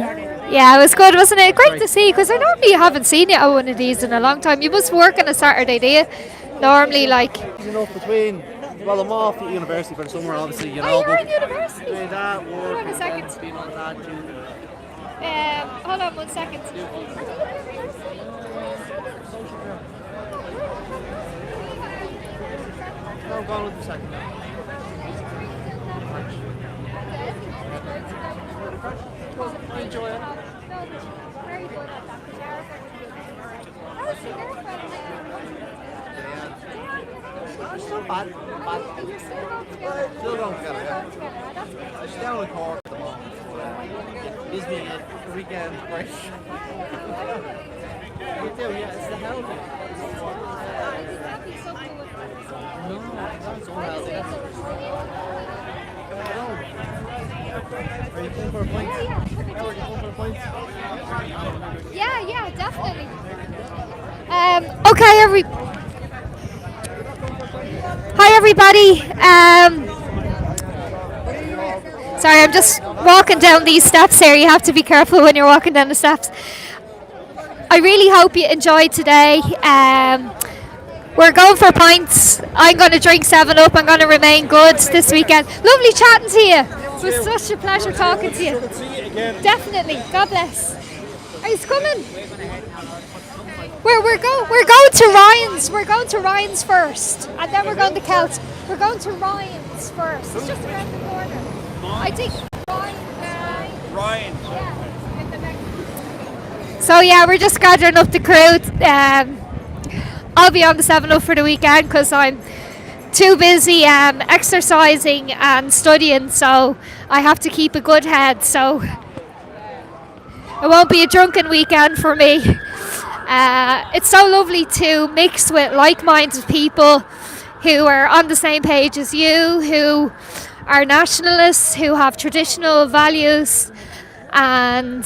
Yeah, it was good, wasn't it? Great to see you, because I normally haven't seen you at one of these in a long time. You must work on a Saturday, do you? normally like. You know, between, well, I'm off at university for the summer, obviously, you know. Oh, you're but in university. between that, work, Hold on a and second. then being on that, Hold on 1 second. no, I'm going with the second. I enjoy it. Very good at that. It's not bad. Still going together, yeah. She's down in Cork at the moment. Gives me a weekend break. You do, yeah, it's the healthy. No, that's unhealthy. Are you going for a pint? Are you going for a pint? Yeah, definitely. Okay, Hi everybody. Sorry, I'm just walking down these steps here. You have to be careful when you're walking down the steps. I really hope you enjoyed today. We're going for pints. I'm going to drink 7-Up. I'm going to remain good this weekend. Lovely chatting to you. It was such a pleasure talking to you. Definitely. God bless. Are you coming? We're going to Ryan's. We're going to Ryan's first, and then we're going to Kelts. We're going to Ryan's first. It's just around the corner. I think Ryan. Yeah. So yeah, we're just gathering up the crew. I'll be on the 7-Up for the weekend because I'm too busy exercising and studying, so I have to keep a good head. So it won't be a drunken weekend for me. It's so lovely to mix with like-minded people who are on the same page as you, who are nationalists, who have traditional values, and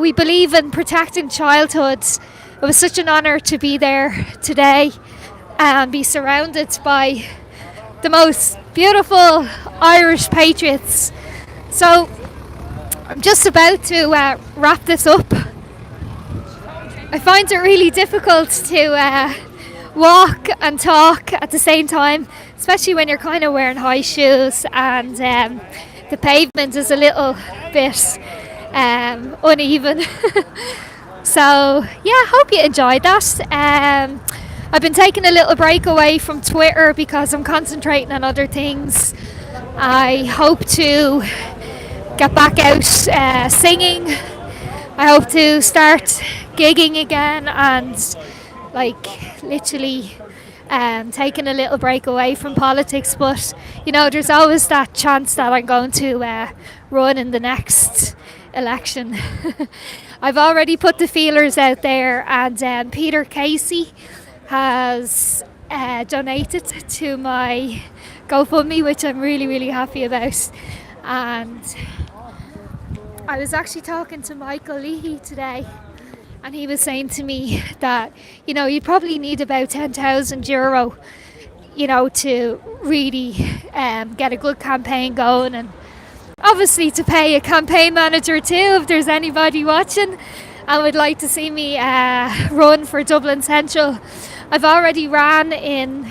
we believe in protecting childhood. It was such an honour to be there today and be surrounded by the most beautiful Irish patriots. So I'm just about to wrap this up. I find it really difficult to walk and talk at the same time, especially when you're kind of wearing high shoes and the pavement is a little bit uneven. So yeah, hope you enjoyed that. I've been taking a little break away from Twitter because I'm concentrating on other things. I hope to get back out singing. I hope to start gigging again and literally taking a little break away from politics, but there's always that chance that I'm going to run in the next election. I've already put the feelers out there, and Peter Casey has donated to my GoFundMe, which I'm really, really happy about. And I was actually talking to Michael Leahy today, and he was saying to me that you probably need about €10,000 to really get a good campaign going, and obviously to pay a campaign manager too if there's anybody watching and would like to see me run for Dublin Central. I've already ran in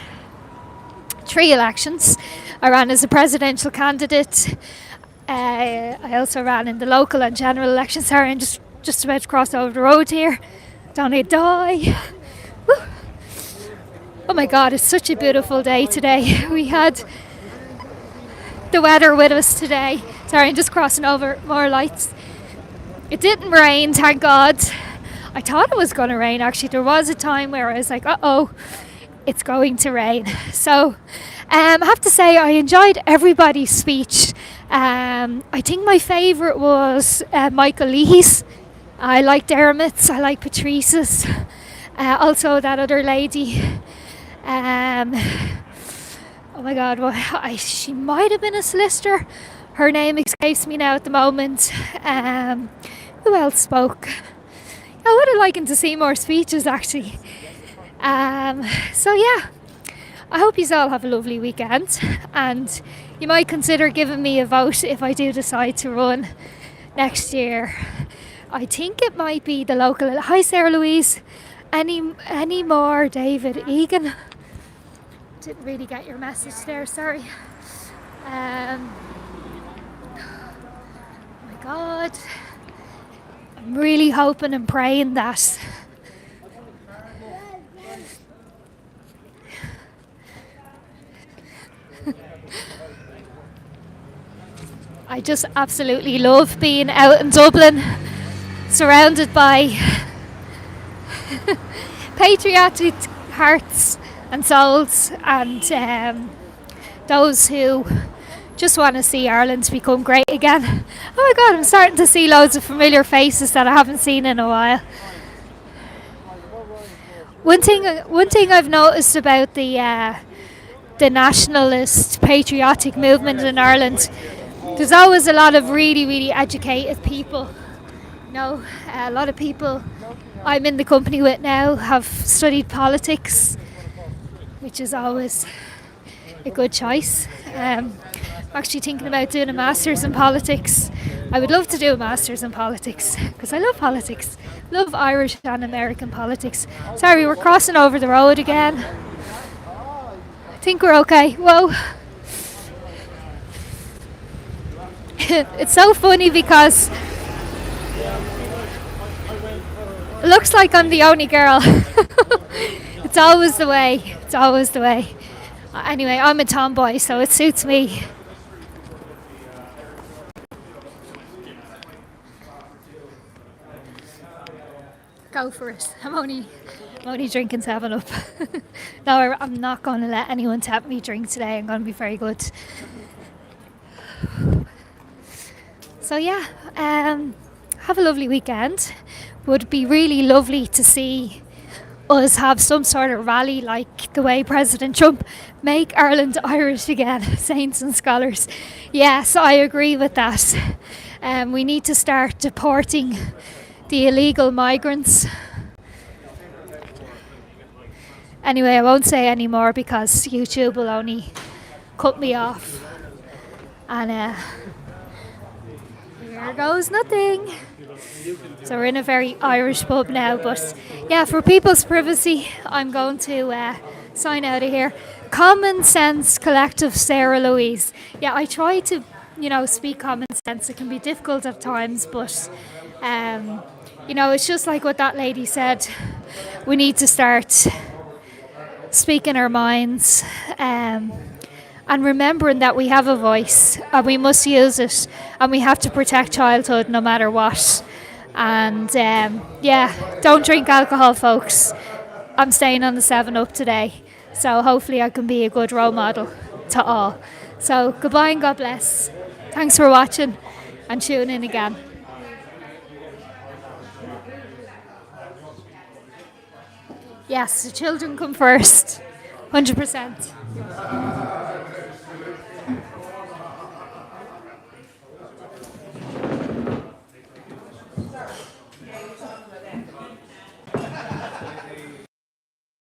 3 elections. I ran as a presidential candidate. I also ran in the local and general elections. Sorry, I'm just about to cross over the road here. Don't need to die. Woo. Oh my God, it's such a beautiful day today. We had the weather with us today. Sorry, I'm just crossing over more lights. It didn't rain, thank God. I thought it was going to rain actually. There was a time where I was like, uh-oh, it's going to rain. So I have to say I enjoyed everybody's speech. I think my favourite was Michael Leahy's. I like Dermot's, I like Patrice's, also that other lady. Oh my God, she might have been a solicitor. Her name escapes me now at the moment. Who else spoke? I would have liked to see more speeches actually. So yeah, I hope you all have a lovely weekend, and you might consider giving me a vote if I do decide to run next year. I think it might be the local. Hi Sarah Louise. Any more David Egan? Didn't really get your message there, sorry. Oh my God. I'm really hoping and praying that I just absolutely love being out in Dublin, surrounded by patriotic hearts and souls, and those who just want to see Ireland become great again. Oh my God, I'm starting to see loads of familiar faces that I haven't seen in a while. One thing I've noticed about the nationalist patriotic movement in Ireland, there's always a lot of really, really educated people. You know, a lot of people I'm in the company with now have studied politics, which is always a good choice. I'm actually thinking about doing a master's in politics. I would love to do a master's in politics because I love politics. Love Irish and American politics. Sorry, we're crossing over the road again. I think we're okay. Whoa. It's so funny because it looks like I'm the only girl. It's always the way. It's always the way. Anyway, I'm a tomboy, so it suits me. Go for it. I'm only drinking 7-Up. No, I'm not going to let anyone tempt me drink today. I'm going to be very good. So yeah, have a lovely weekend. Would be really lovely to see us have some sort of rally like the way President Trump make Ireland Irish again, saints and scholars. Yes, I agree with that. We need to start deporting the illegal migrants. Anyway, I won't say any more because YouTube will only cut me off. And here goes nothing. So we're in a very Irish pub now, but yeah, for people's privacy, I'm going to sign out of here. Common Sense Collective, Sarah Louise. Yeah, I try to, speak common sense. It can be difficult at times, but it's just like what that lady said. We need to start speaking our minds, and remembering that we have a voice and we must use it, and we have to protect childhood no matter what. And don't drink alcohol, folks. I'm staying on the 7-Up today, so hopefully I can be a good role model to all. So goodbye and God bless. Thanks for watching and tune in again. Yes, the children come first, 100%.